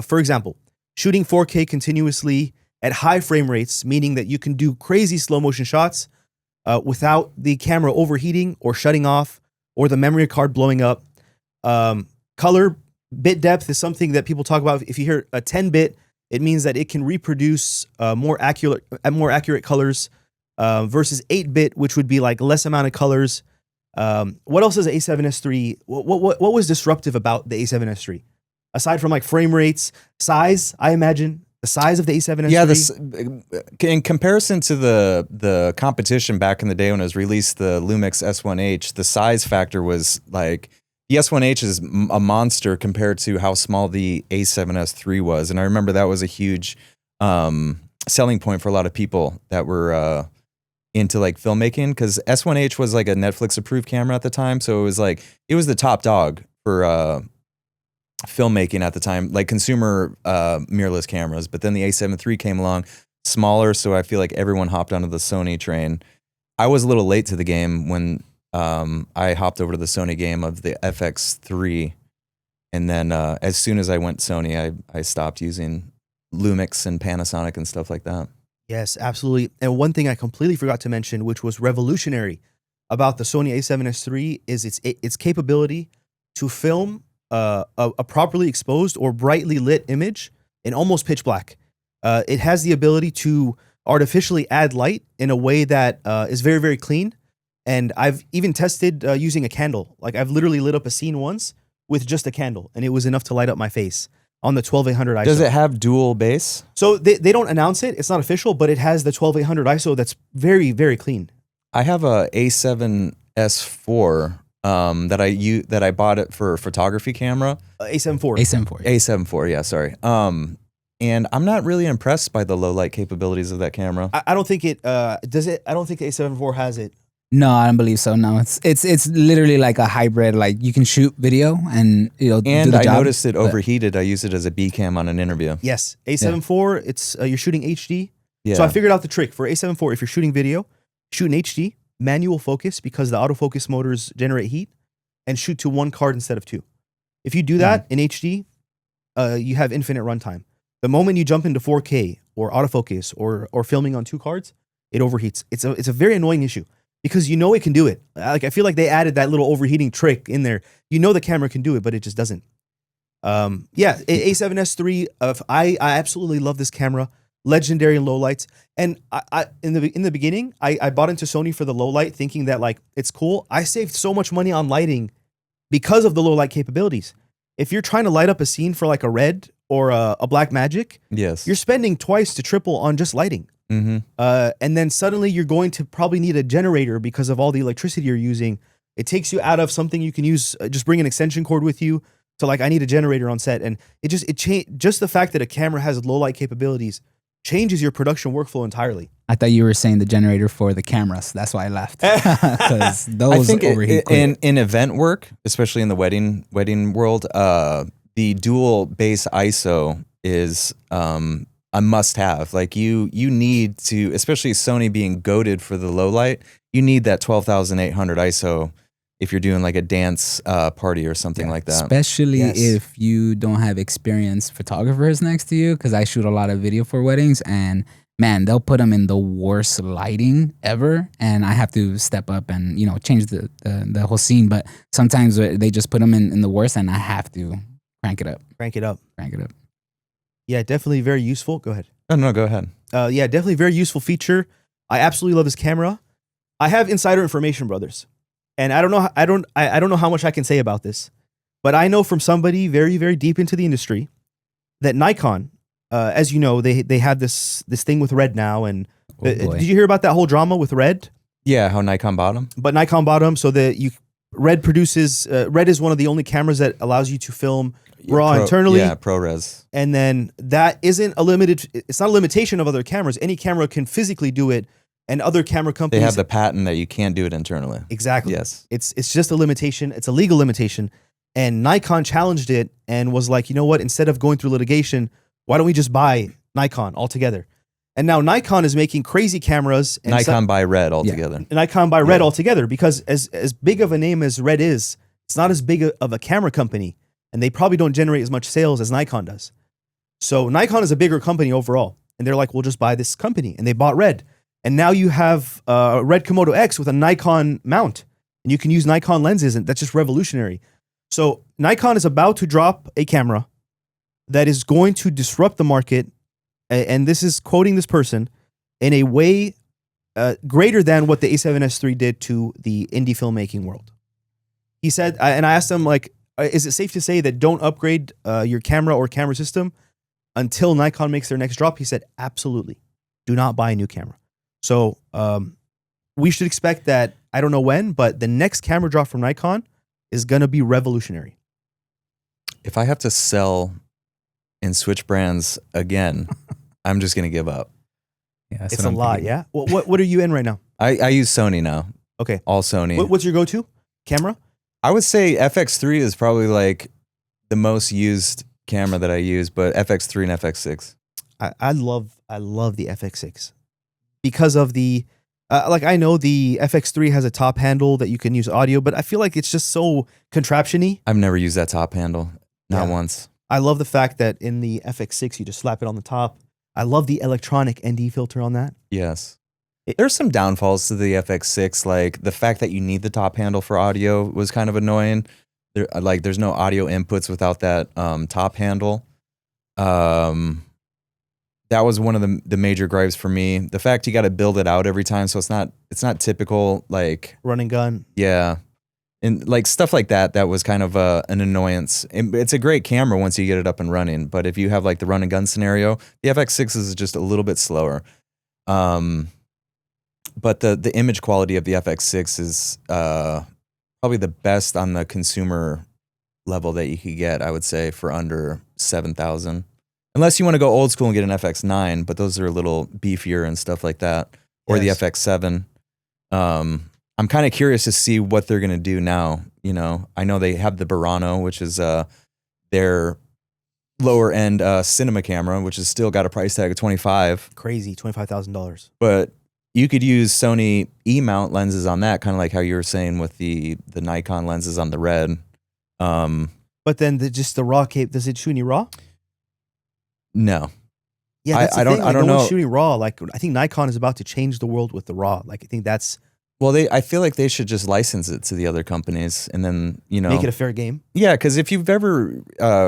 For example, shooting 4K continuously at high frame rates, meaning that you can do crazy slow motion shots without the camera overheating or shutting off or the memory card blowing up. Color bit depth is something that people talk about. If you hear a 10 bit, it means that it can reproduce more accurate colors versus 8 bit, which would be like less amount of colors. What else is A7S III? What was disruptive about the A7S III? Aside from like frame rates, size, I imagine the size of the A7S III. Yeah, this in comparison to the competition back in the day when it was released, the Lumix S1H, the size factor was like, the S1H is a monster compared to how small the A7S III was, and I remember that was a huge selling point for a lot of people that were into like filmmaking, because S1H was like a Netflix approved camera at the time, so it was the top dog for filmmaking at the time, like consumer mirrorless cameras. But then the A7 III came along, smaller, so I feel like everyone hopped onto the Sony train. I was a little late to the game when I hopped over to the Sony game of the FX3, and then as soon as I went Sony, I stopped using Lumix and Panasonic and stuff like that. Yes, absolutely. And one thing I completely forgot to mention, which was revolutionary about the Sony A7S III, is its capability to film a properly exposed or brightly lit image in almost pitch black. It has the ability to artificially add light in a way that is very, very clean. And I've even tested using a candle. Like I've literally lit up a scene once with just a candle, and it was enough to light up my face on the 12800 ISO. Does it have dual base? So they don't announce it. It's not official, but it has the 12800 ISO that's very, very clean. I have a A7S4 that I bought it for a photography camera. A7 IV. A7 IV. A7 IV, yeah, sorry. And I'm not really impressed by the low light capabilities of that camera. I don't think it does it. I don't think the A7 IV has it. No, I don't believe so. No, it's literally like a hybrid. Like you can shoot video and do And the I job, noticed it but- overheated. I used it as a B cam on an interview. Yes, A7 IV. It's you're shooting HD. Yeah. So I figured out the trick for A7 IV. If you're shooting video, shoot in HD, manual focus because the autofocus motors generate heat, and shoot to one card instead of two. If you do that in HD, you have infinite runtime. The moment you jump into 4K or autofocus or filming on two cards, it overheats. It's a very annoying issue because it can do it. Like I feel like they added that little overheating trick in there. The camera can do it, but it just doesn't. A7S III. I absolutely love this camera. Legendary in low lights. And I in the beginning, I bought into Sony for the low light, thinking that like it's cool. I saved so much money on lighting because of the low light capabilities. If you're trying to light up a scene for like a red or a black magic, Yes. you're spending twice to triple on just lighting. Mm-hmm. And then suddenly you're going to probably need a generator because of all the electricity you're using. It takes you out of something you can use, just bring an extension cord with you to like, I need a generator on set. And just the fact that a camera has low light capabilities changes your production workfall entirily. I thought you were saying the generator for the cameras. That's why I left. Because those I think overheat quick. in event work, especially in the wedding world, the dual base ISO is a must-have. Like you need to, especially Sony being goated for the low light, you need that 12,800 ISO if you're doing like a dance party or something like that. Especially Yes. if you don't have experienced photographers next to you, because I shoot a lot of video for weddings, and man, they'll put them in the worst lighting ever, and I have to step up and change the whole scene. But sometimes they just put them in the worst, and I have to crank it up. Crank it up. Yeah, definitely very useful. Go ahead. No, go ahead. Yeah, definitely very useful feature. I absolutely love this camera. I have insider information, brothers. And I don't know how much I can say about this, but I know from somebody very, very deep into the industry that Nikon, as you know, they had this thing with Red now. And Oh, boy. did you hear about that whole drama with Red? Yeah, how Nikon bought them. But Nikon bought them so that Red produces. Red is one of the only cameras that allows you to film raw internally. Yeah, ProRes. And then that isn't it's not a limitation of other cameras. Any camera can physically do it, and other camera They companies have the patent that you can't do it internally. exactly. Yes. It's just a limitation. It's a legal limitation. And Nikon challenged it and was like, you know what? Instead of going through litigation, why don't we just buy Nikon altogether? And now Nikon is making crazy cameras. And Nikon buy Red altogether. Nikon buy Red Yeah. altogether because as big of a name as Red is, it's not as big of a camera company. And they probably don't generate as much sales as Nikon does. So Nikon is a bigger company overall. And they're like, we'll just buy this company. And they bought Red. And now you have a Red Komodo X with a Nikon mount. And you can use Nikon lenses. And that's just revolutionary. So Nikon is about to drop a camera that is going to disrupt the market. And this is quoting this person in a way greater than what the A7S III did to the indie filmmaking world. He said, and I asked him, like, is it safe to say that don't upgrade your camera or camera system until Nikon makes their next drop? He said, absolutely. Do not buy a new camera. So we should expect that, I don't know when, but the next camera drop from Nikon is going to be revolutionary. If I have to sell and switch brands again, I'm just going to give up. Yeah, that's It's what a I'm lot, thinking. yeah? What are you in right now? I use Sony now. Okay. All Sony. What's your go-to camera? I would say FX3 is probably like the most used camera that I use, but FX3 and FX6. I love the FX6 because of the I know the FX3 has a top handle that you can use audio, but I feel like it's just so contraption-y. I've never used that top handle. Not Yeah. once. I love the fact that in the FX6 you just slap it on the top. I love the electronic ND filter on that. Yes. There's some downfalls to the FX6, like the fact that you need the top handle for audio was kind of annoying. There's no audio inputs without that top handle. That was one of the major gripes for me. The fact you got to build it out every time, so it's not typical. Like, Run and gun. yeah, and like stuff like that. That was kind of an annoyance. It's a great camera once you get it up and running, but if you have like the run and gun scenario, the FX6 is just a little bit slower. But the image quality of the FX6 is probably the best on the consumer level that you could get, I would say, for under 7,000. Unless you want to go old school and get an FX9, but those are a little beefier and stuff like that, or Yes. the FX7. I'm kind of curious to see what they're gonna do now. You know, I know they have the Burano, which is their lower end cinema camera, which has still got a price tag of $25. Crazy, $25,000. But you could use Sony E-mount lenses on that, kind of like how you were saying with the Nikon lenses on the Red. But then just the raw cape, does it shoot any raw? No. Yeah, that's the I don't- thing. I Like, don't no one's know. shooting raw. Like, I think Nikon is about to change the world with the raw. Like, I think that's Well, I feel like they should just license it to the other companies, and then make it a fair game. yeah, because if you've ever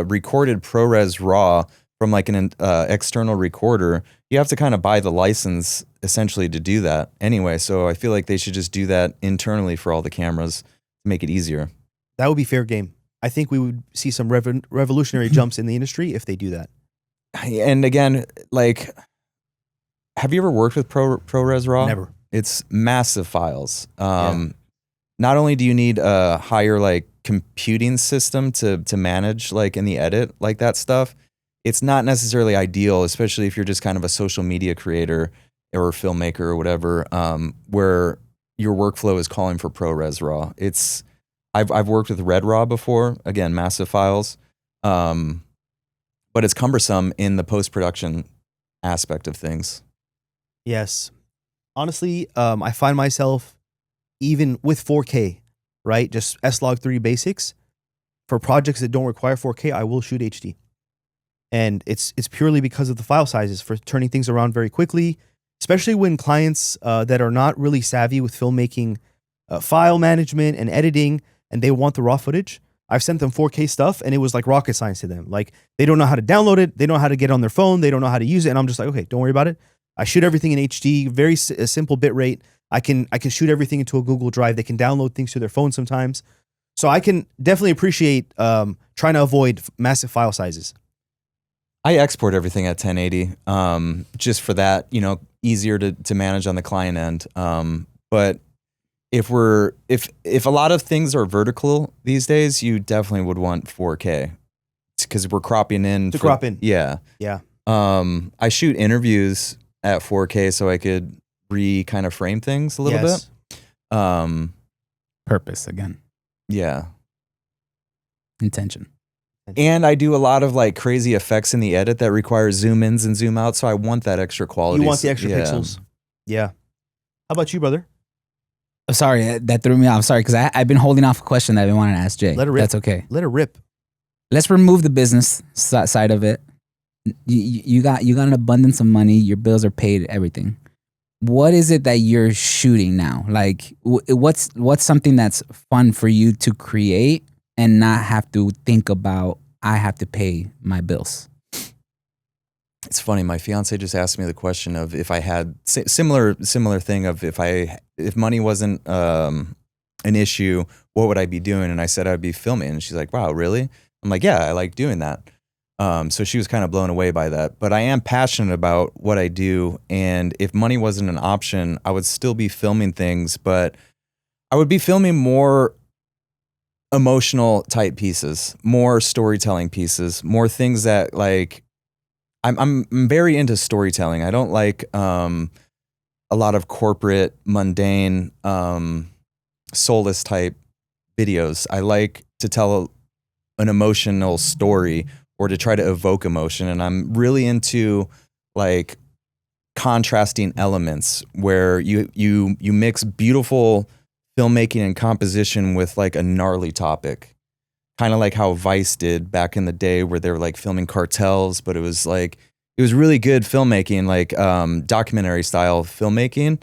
recorded ProRes RAW from like an external recorder, you have to kind of buy the license essentially to do that anyway. So I feel like they should just do that internally for all the cameras to make it easier. That would be fair game. I think we would see some revolutionary jumps in the industry if they do that. And again, like, have you ever worked with ProRes RAW? Never. It's massive files. Yeah. Not only do you need a higher like computing system to manage like in the edit like that stuff, it's not necessarily ideal, especially if you're just kind of a social media creator or filmmaker or whatever, where your workflow is calling for ProRes RAW. I've worked with Red RAW before, again, massive files, but it's cumbersome in the post-production aspect of things. Yes. Honestly, I find myself, even with 4K, right? Just S-Log3 basics, for projects that don't require 4K, I will shoot HD. And it's purely because of the file sizes, for turning things around very quickly, especially when clients that are not really savvy with filmmaking, file management and editing, and they want the raw footage. I've sent them 4K stuff, and it was like rocket science to them. Like, they don't know how to download it, they don't know how to get it on their phone, they don't know how to use it, and I'm just like, okay, don't worry about it. I shoot everything in HD, very simple bit rate. I can shoot everything into a Google Drive. They can download things to their phone sometimes. So I can definitely appreciate trying to avoid massive file sizes. I export everything at 1080, just for that, easier to manage on the client end. But if a lot of things are vertical these days, you definitely would want 4K because we're cropping in. Crop in. Yeah. Yeah. I shoot interviews at 4K so I could kind of frame things a little Yes. bit. Purpose again, Yeah. intention. And I do a lot of like crazy effects in the edit that require zoom ins and zoom outs. So I want that extra quality. You want the extra Yeah. pixels. Yeah. How about you, brother? Oh, sorry, that threw me off. Sorry, because I've been holding off a question that I've been wanting to ask Jay. Let it rip. That's okay. Let her rip. Let's remove the business side of it. You got an abundance of money. Your bills are paid. Everything. What is it that you're shooting now? Like, what's something that's fun for you to create and not have to think about? I have to pay my bills. It's funny. My fiance just asked me the question of if I had similar thing of if money wasn't an issue, what would I be doing? And I said I'd be filming. And she's like, "Wow, really?" I'm like, "Yeah, I like doing that." So she was kind of blown away by that. But I am passionate about what I do, and if money wasn't an option, I would still be filming things, but I would be filming more emotional type pieces, more storytelling pieces, more things that like. I'm very into storytelling. I don't like a lot of corporate, mundane, soulless type videos. I like to tell an emotional story or to try to evoke emotion. And I'm really into like contrasting elements where you mix beautiful filmmaking and composition with like a gnarly topic. Kind of like how Vice did back in the day where they were like filming cartels, but it was really good filmmaking, like documentary style filmmaking,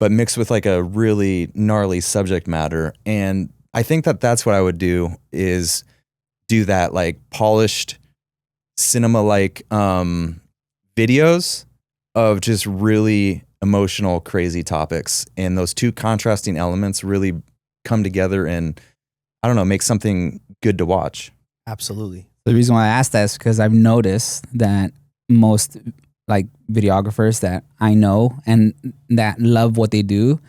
but mixed with like a really gnarly subject matter. And I think that's what I would do is do that like polished cinema like videos of just really emotional, crazy topics. And those two contrasting elements really come together and I don't know, make something good to watch. Absolutely. The reason why I asked that is because I've noticed that most like videographers that I know and that love what they do,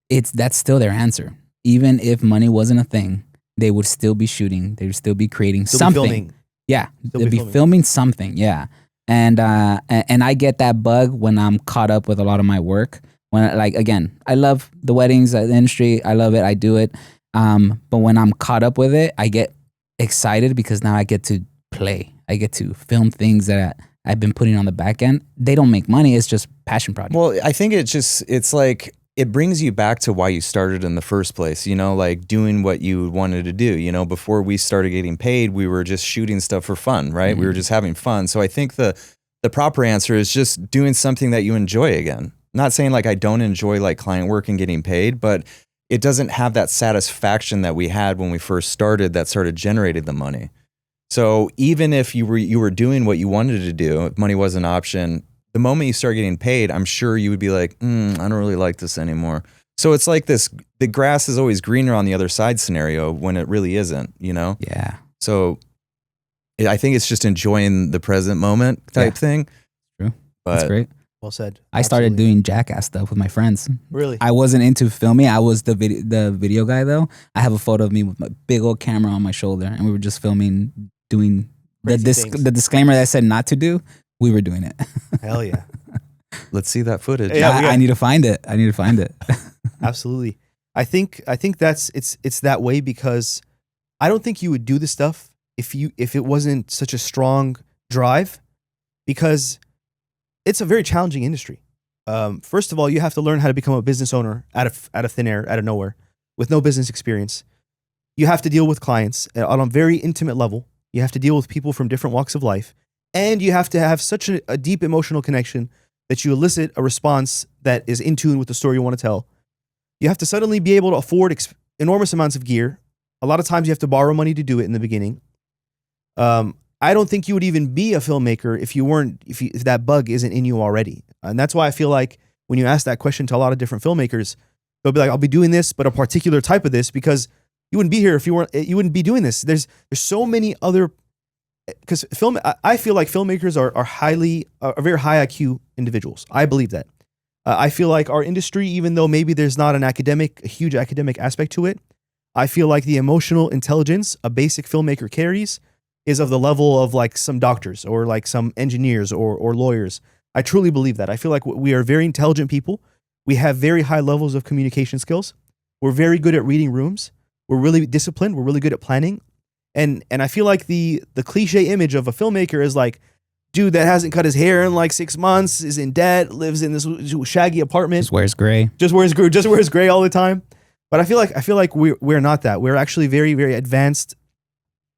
that's still their answer. even if money wasn't a thing, they would still be shooting. They would still be creating Still be something. filming. Yeah, Still they'd be be filming. filming something. Yeah, and I get that bug when I'm caught up with a lot of my work. When like again, I love the weddings, the industry. I love it. I do it. But when I'm caught up with it, I get excited because now I get to play. I get to film things that I've been putting on the back end. They don't make money. It's just passion project. Well, I think it's like it brings you back to why you started in the first place, you know, like doing what you wanted to do. You know, before we started getting paid, we were just shooting stuff for fun, right? We were just having fun. So I think the proper answer is just doing something that you enjoy again. Not saying like I don't enjoy like client work and getting paid, but it doesn't have that satisfaction that we had when we first started that started generating the money. So even if you were doing what you wanted to do, if money was an option, the moment you start getting paid, I'm sure you would be like, I don't really like this anymore. So it's like this, the grass is always greener on the other side scenario when it really isn't, you know? Yeah. So I think it's just enjoying the present moment type thing. True. But That's great. Well said. I started Absolutely. doing jackass stuff with my friends. Really? I wasn't into filming. I was the video guy though. I have a photo of me with my big old camera on my shoulder, and we were just filming, doing Crazy things. the disclaimer that said not to do. We were doing it. Hell yeah. let's see that footage. Yeah, I need to find it. I need to find it. Absolutely. I think that's it's that way because I don't think you would do this stuff if it wasn't such a strong drive, because it's a very challenging industry. First of all, you have to learn how to become a business owner out of thin air, out of nowhere, with no business experience. You have to deal with clients on a very intimate level. You have to deal with people from different walks of life, and you have to have such a deep emotional connection that you elicit a response that is in tune with the story you want to tell. You have to suddenly be able to afford enormous amounts of gear. A lot of times you have to borrow money to do it in the beginning. I don't think you would even be a filmmaker if that bug isn't in you already. And that's why I feel like when you ask that question to a lot of different filmmakers, they'll be like, I'll be doing this, but a particular type of this, because you wouldn't be here if you wouldn't be doing this. There's so many other, because I feel like filmmakers are very high IQ individuals. I believe that. I feel like our industry, even though maybe there's not a huge academic aspect to it, I feel like the emotional intelligence a basic filmmaker carries is of the level of like some doctors or like some engineers or lawyers. I truly believe that. I feel like we are very intelligent people. We have very high levels of communication skills. We're very good at reading rooms. We're really disciplined. We're really good at planning. And I feel like the cliche image of a filmmaker is like, dude that hasn't cut his hair in like 6 months, is in debt, lives in this shaggy apartment, Just wears gray. just wears gray all the time. But I feel like we're not that. We're actually very, very advanced.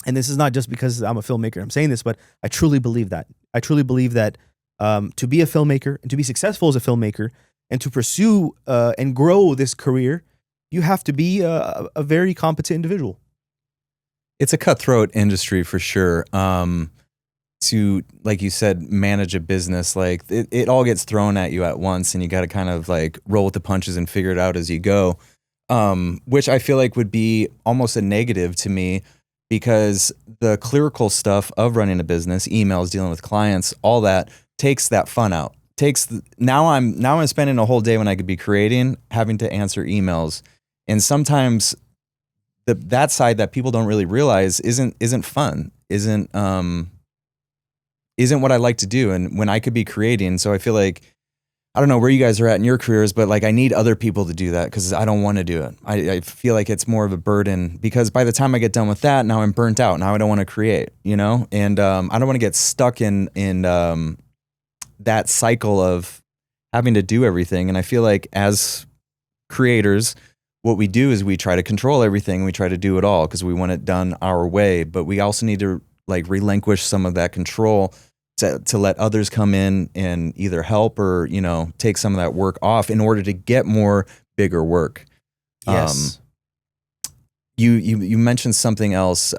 And this is not just because I'm a filmmaker I'm saying this, but I truly believe that. I truly believe that to be a filmmaker and to be successful as a filmmaker and to pursue and grow this career, you have to be a very competent individual. It's a cutthroat industry for sure. To, like you said, manage a business, like it all gets thrown at you at once, and you got to kind of like roll with the punches and figure it out as you go. Which I feel like would be almost a negative to me, because the clerical stuff of running a business, emails, dealing with clients, all that takes that fun out. Now I'm spending a whole day when I could be creating, having to answer emails, and sometimes that side that people don't really realize isn't fun, isn't what I like to do, and when I could be creating. So I feel like, I don't know where you guys are at in your careers, but like I need other people to do that because I don't want to do it. I feel like it's more of a burden, because by the time I get done with that, now I'm burnt out. Now I don't want to create, you know? And I don't want to get stuck in that cycle of having to do everything. And I feel like as creators, what we do is we try to control everything. We try to do it all because we want it done our way, but we also need to like relinquish some of that control to let others come in and either help or, you know, take some of that work off in order to get more bigger work. Yes. You mentioned something else,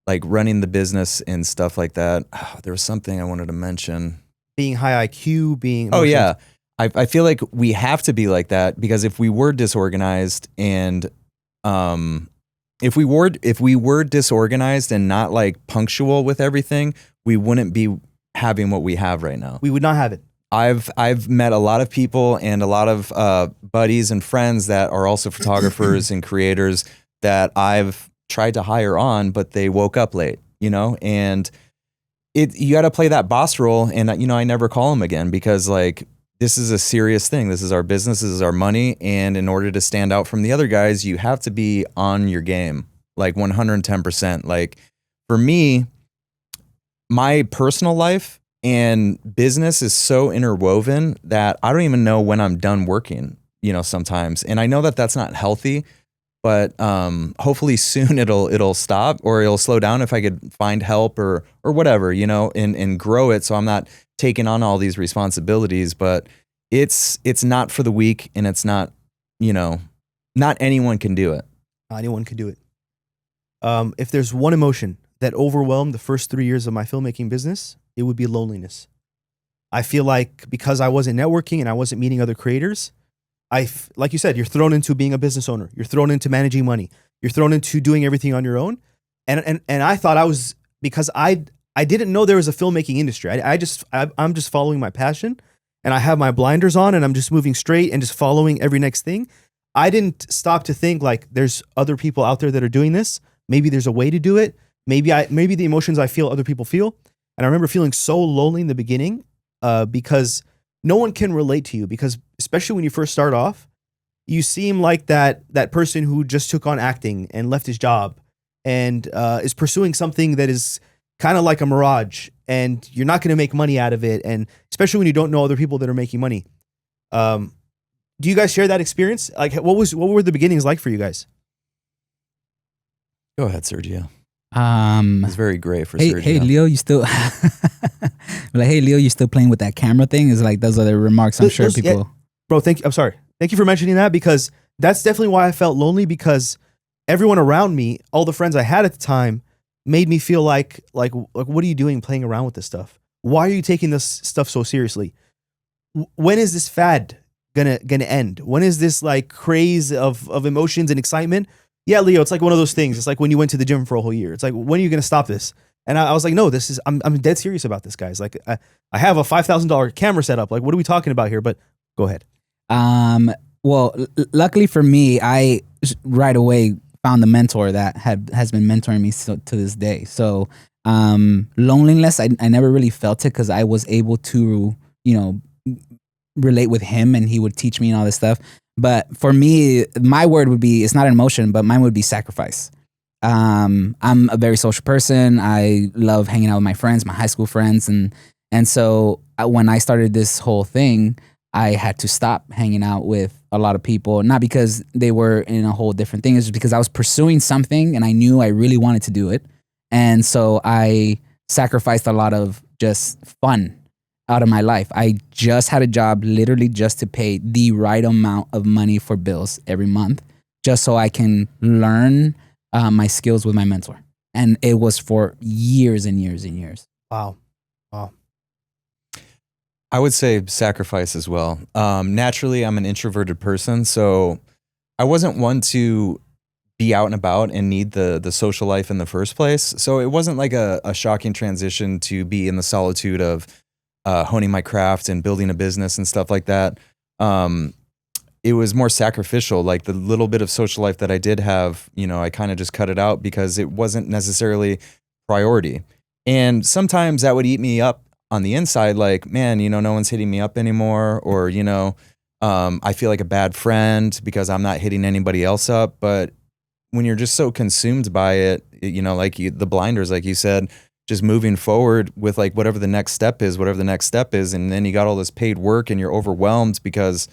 like running the business and stuff like that. Oh, there was something I wanted to mention. Being high IQ, being Oh yeah. I feel like we have to be like that, because if we were disorganized and if we were disorganized and not like punctual with everything, we wouldn't be having what we have right now. we would not have it. I've met a lot of people and a lot of buddies and friends that are also photographers and creators that I've tried to hire on, but they woke up late, you know, and you got to play that boss role. And, you know, I never call them again because like, this is a serious thing. This is our business. This is our money. And in order to stand out from the other guys, you have to be on your game, like 110%. Like for me, my personal life and business is so interwoven that I don't even know when I'm done working, you know, sometimes. And I know that that's not healthy, but hopefully soon it'll stop or it'll slow down if I could find help or whatever, you know, and grow it. So I'm not taking on all these responsibilities, but it's not for the weak, and it's not, you know, not anyone can do it. Anyone can do it. If there's one emotion that overwhelmed the first 3 years of my filmmaking business, it would be loneliness. I feel like because I wasn't networking and I wasn't meeting other creators, like you said, you're thrown into being a business owner. You're thrown into managing money. You're thrown into doing everything on your own. And I thought I was, because I didn't know there was a filmmaking industry. I'm just following my passion, and I have my blinders on, and I'm just moving straight and just following every next thing. I didn't stop to think like there's other people out there that are doing this. Maybe there's a way to do it. Maybe the emotions I feel other people feel. And I remember feeling so lonely in the beginning because no one can relate to you, because especially when you first start off, you seem like that person who just took on acting and left his job and is pursuing something that is kind of like a mirage, and you're not going to make money out of it. And especially when you don't know other people that are making money. Do you guys share that experience? Like, what were the beginnings like for you guys? Go ahead, Sergio. It's very great for Sergio. Hey, Leo, you still like, hey, Leo, you still playing with that camera thing? Is like, those are the remarks I'm sure people. Yeah, bro, thank you. I'm sorry. Thank you for mentioning that, because that's definitely why I felt lonely, because everyone around me, all the friends I had at the time, made me feel like what are you doing playing around with this stuff? Why are you taking this stuff so seriously? When is this fad gonna end? When is this like craze of emotions and excitement? Yeah, Leo, it's like one of those things. It's like when you went to the gym for a whole year. It's like, when are you gonna stop this? And I was like, no, I'm dead serious about this, guys. Like, I have a $5,000 camera set up. Like, what are we talking about here? But go ahead. Well, luckily for me, I right away found a mentor that has been mentoring me to this day. So loneliness, I never really felt it, because I was able to, you know, relate with him, and he would teach me and all this stuff. But for me, my word would be, it's not an emotion, but mine would be sacrifice. I'm a very social person. I love hanging out with my friends, my high school friends. And so when I started this whole thing, I had to stop hanging out with a lot of people, not because they were in a whole different thing. It's just because I was pursuing something and I knew I really wanted to do it. And so I sacrificed a lot of just fun out of my life. I just had a job literally just to pay the right amount of money for bills every month, just so I can learn my skills with my mentor. And it was for years and years and years. Wow. I would say sacrifice as well. Naturally, I'm an introverted person, so I wasn't one to be out and about and need the social life in the first place. So it wasn't like a shocking transition to be in the solitude of honing my craft and building a business and stuff like that. It was more sacrificial. Like the little bit of social life that I did have, you know, I kind of just cut it out because it wasn't necessarily priority. And sometimes that would eat me up on the inside, like, man, you know, no one's hitting me up anymore, or, you know, I feel like a bad friend because I'm not hitting anybody else up. But when you're just so consumed by it, you know, like the blinders, like you said, just moving forward with like whatever the next step is, and then you got all this paid work and you're overwhelmed because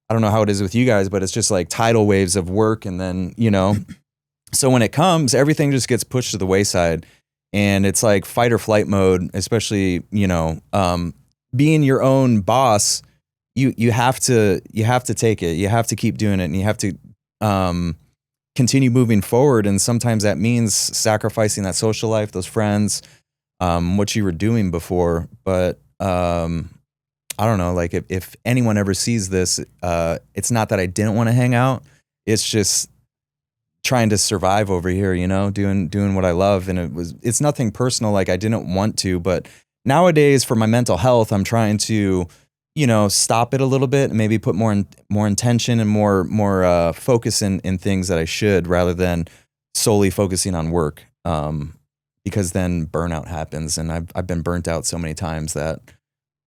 I don't know how it is with you guys, but it's just like tidal waves of work. And then, you know, so when it comes, everything just gets pushed to the wayside. And it's like fight or flight mode, especially, you know, being your own boss, you have to take it. You have to keep doing it, and you have to continue moving forward. And sometimes that means sacrificing that social life, those friends, what you were doing before. But I don't know, like if anyone ever sees this, it's not that I didn't want to hang out. It's just trying to survive over here, you know, doing what I love. And it's nothing personal. Like I didn't want to, but nowadays for my mental health, I'm trying to stop it a little bit and maybe put more intention and more focus in things that I should, rather than solely focusing on work. Because then burnout happens, and I've been burnt out so many times that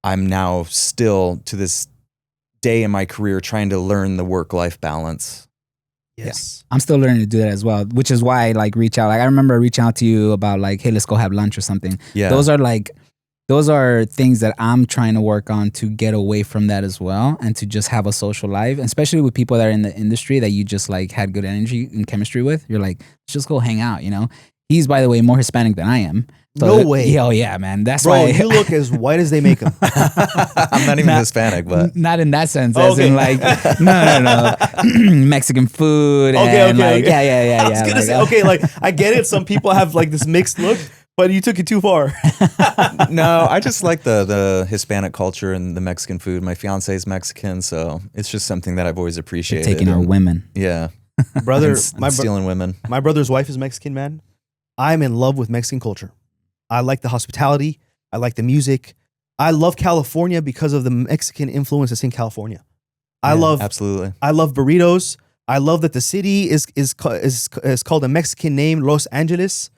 I'm now still to this day in my career trying to learn the work-life balance. Yes. I'm still learning to do that as well, which is why I like reach out. Like I remember reaching out to you about like, hey, let's go have lunch or something. Yeah. Those are things that I'm trying to work on to get away from that as well, and to just have a social life, especially with people that are in the industry that you just like had good energy and chemistry with. You're like, let's just go hang out, He's, by the way, more Hispanic than I am. So No way. Oh yeah, man. That's Bro, why you look as white as they make them. I'm not even Hispanic, but not in that sense, Oh, as in like no. Mexican food. Okay, and okay, like, okay. Yeah. I was gonna say, okay, like I get it. Some people have like this mixed look, but you took it too far. no, I just like the Hispanic culture and the Mexican food. My fiance is Mexican, so it's just something that I've always appreciated. Taking our women. Yeah. Brother, And stealing women. my brother's wife is Mexican, man. I'm in love with Mexican culture. I like the hospitality. I like the music. I love California because of the Mexican influence that's in California. I love burritos. I love that the city is called a Mexican name, Los Angeles.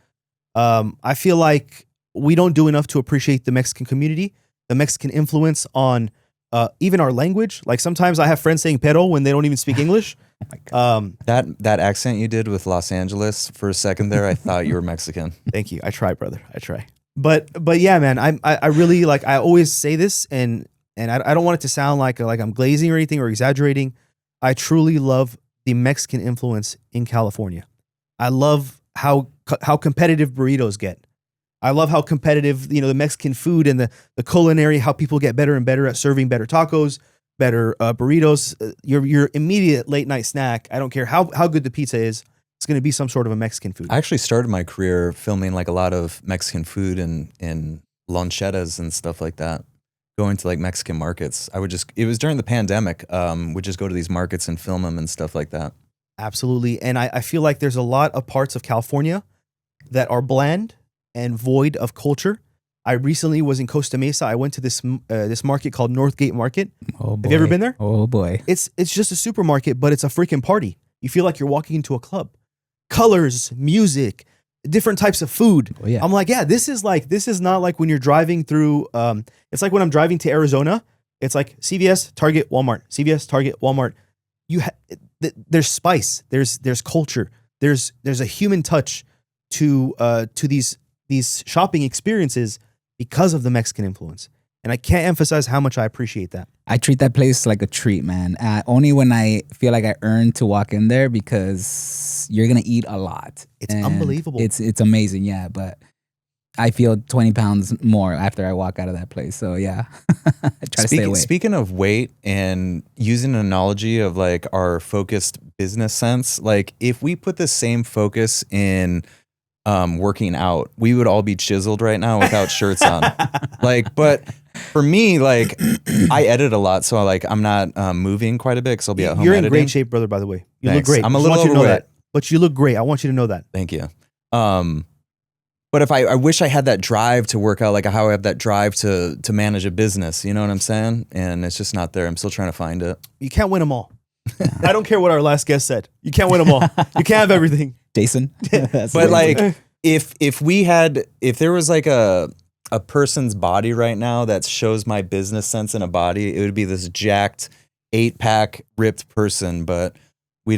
I feel like we don't do enough to appreciate the Mexican community, the Mexican influence on even our language. Like sometimes I have friends saying "pero" when they don't even speak English. Oh my God. That accent you did with Los Angeles for a second there, I thought you were Mexican. Thank you. I try, brother. I try. But yeah, man, I really like, I always say this, and I don't want it to sound like I'm glazing or anything or exaggerating. I truly love the Mexican influence in California. I love how competitive burritos get. I love how competitive, the Mexican food and the culinary, how people get better and better at serving better tacos, better burritos. Your immediate late night snack, I don't care how good the pizza is, it's going to be some sort of a Mexican food. I actually started my career filming like a lot of Mexican food and lonchetas and stuff like that. Going to like Mexican markets. It was during the pandemic. We'd just go to these markets and film them and stuff like that. Absolutely. And I feel like there's a lot of parts of California that are bland and void of culture. I recently was in Costa Mesa. I went to this market called Northgate Market. Oh boy. Have you ever been there? Oh boy. It's just a supermarket, but it's a freaking party. You feel like you're walking into a club. Colors, music, different types of food. Oh, yeah. I'm like, yeah, this is not like when you're driving through. It's like when I'm driving to Arizona. It's like CVS, Target, Walmart. CVS, Target, Walmart. There's spice. There's culture. There's a human touch to these shopping experiences because of the Mexican influence. And I can't emphasize how much I appreciate that. I treat that place like a treat, man. Only when I feel like I earned to walk in there, because you're gonna eat a lot. It's And unbelievable. It's amazing, yeah. But I feel 20 pounds more after I walk out of that place. So yeah, I try to stay away. Speaking of weight and using an analogy of like our focused business sense, like if we put the same focus in working out, we would all be chiseled right now without shirts on. But for me, like I edit a lot, so I'm not moving quite a bit because I'll be at home. You're editing. in great shape, brother. By the way, you Thanks. look great. I'm a I little want you to know overweight. that, but you look great. I want you to know that. Thank you. But if I wish I had that drive to work out, like how I have that drive to manage a business, you know what I'm saying? And it's just not there. I'm still trying to find it. You can't win them all. I don't care what our last guest said. You can't win them all. You can't have everything. Jason. But like if there was like a person's body right now that shows my business sense in a body, it would be this jacked 8-pack ripped person, but we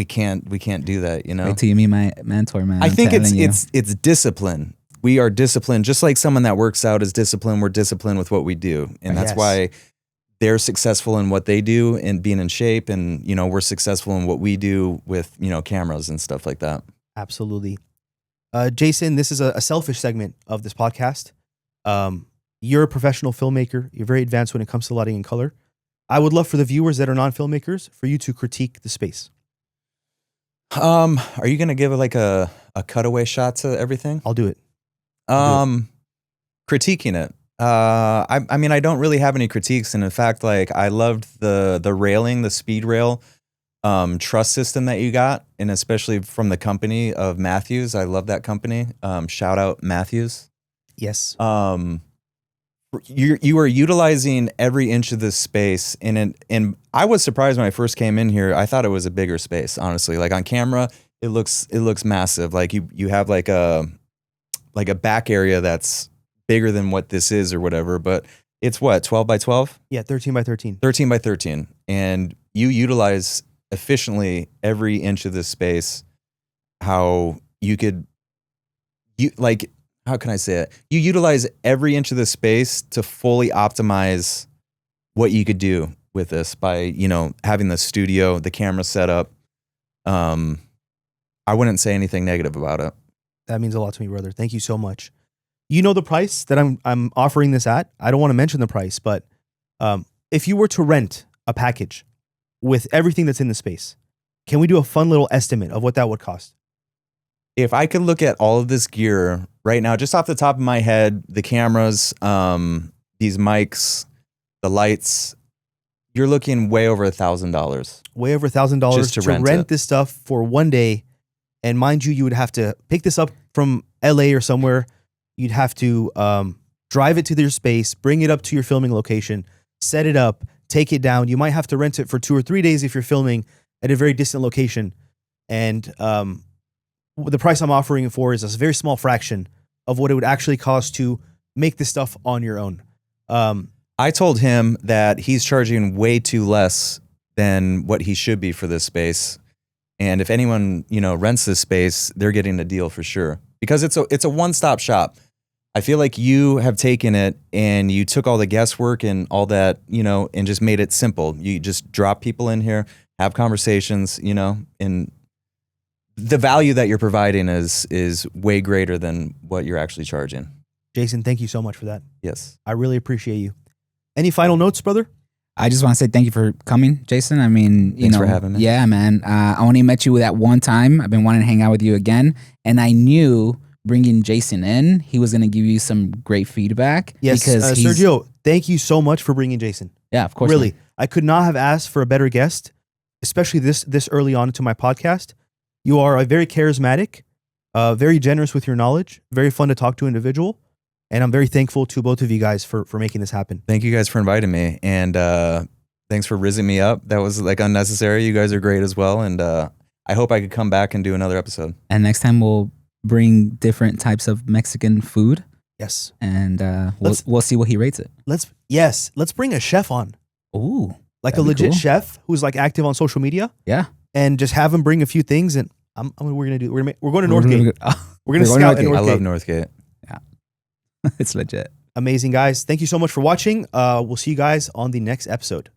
can't do that, you know? Wait till you meet my mentor, man. I think I'm telling you. it's discipline. We are disciplined, just like someone that works out is disciplined. We're disciplined with what we do, and that's Yes. why they're successful in what they do and being in shape, and we're successful in what we do with cameras and stuff like that. Absolutely. Jason, this is a selfish segment of this podcast. You're a professional filmmaker. You're very advanced when it comes to lighting and color. I would love for the viewers that are non-filmmakers for you to critique the space. Are you gonna give like a cutaway shot to everything? I'll do it. Critiquing it. I mean, I don't really have any critiques, and in fact, like I loved the railing, the speed rail truss system that you got, and especially from the company of Matthews. I love that company. Shout out Matthews. Yes. you are utilizing every inch of this space, and I was surprised when I first came in here. I thought it was a bigger space, honestly. Like on camera, it looks massive. Like you have like a back area that's bigger than what this is or whatever, but it's what, 12 by 12? Yeah, 13 by 13. 13 by 13. And you utilize efficiently every inch of this space. How how can I say it? You utilize every inch of this space to fully optimize what you could do with this by, having the studio, the camera set up. I wouldn't say anything negative about it. That means a lot to me, brother. Thank you so much. You know the price that I'm offering this at? I don't want to mention the price, but if you were to rent a package with everything that's in the space, can we do a fun little estimate of what that would cost? If I could look at all of this gear right now, just off the top of my head, the cameras, these mics, the lights, you're looking way over $1,000. Way over $1,000 Just to rent this stuff for one day. And mind you, you would have to pick this up from LA or somewhere. You'd have to drive it to their space, bring it up to your filming location, set it up, take it down. You might have to rent it for 2 or 3 days if you're filming at a very distant location. And the price I'm offering it for is a very small fraction of what it would actually cost to make this stuff on your own. I told him that he's charging way too less than what he should be for this space. And if anyone, rents this space, they're getting a deal for sure. Because it's a one-stop shop. I feel like you have taken it and you took all the guesswork and all that, and just made it simple. You just drop people in here, have conversations, and the value that you're providing is way greater than what you're actually charging. Jason, thank you so much for that. Yes. I really appreciate you. Any final notes, brother? I just want to say thank you for coming, Jason. I mean, Thanks for having me. Yeah, man. I only met you that one time. I've been wanting to hang out with you again. And I knew bringing Jason in, he was going to give you some great feedback. Yes, because Sergio, thank you so much for bringing Jason. Yeah, of course. Really, Man. I could not have asked for a better guest, especially this early on into my podcast. You are a very charismatic, very generous with your knowledge, very fun to talk to individual. And I'm very thankful to both of you guys for making this happen. Thank you guys for inviting me. And thanks for rizzing me up. That was unnecessary. You guys are great as well. And I hope I could come back and do another episode. And next time we'll bring different types of Mexican food. Yes. And we'll see what he rates it. Let's bring a chef on. Ooh. Like a legit chef who's active on social media. Yeah. And just have him bring a few things. And we're going to going to Northgate. We're going to scout in Northgate. I love Northgate. Yeah. It's legit. Amazing, guys. Thank you so much for watching. We'll see you guys on the next episode.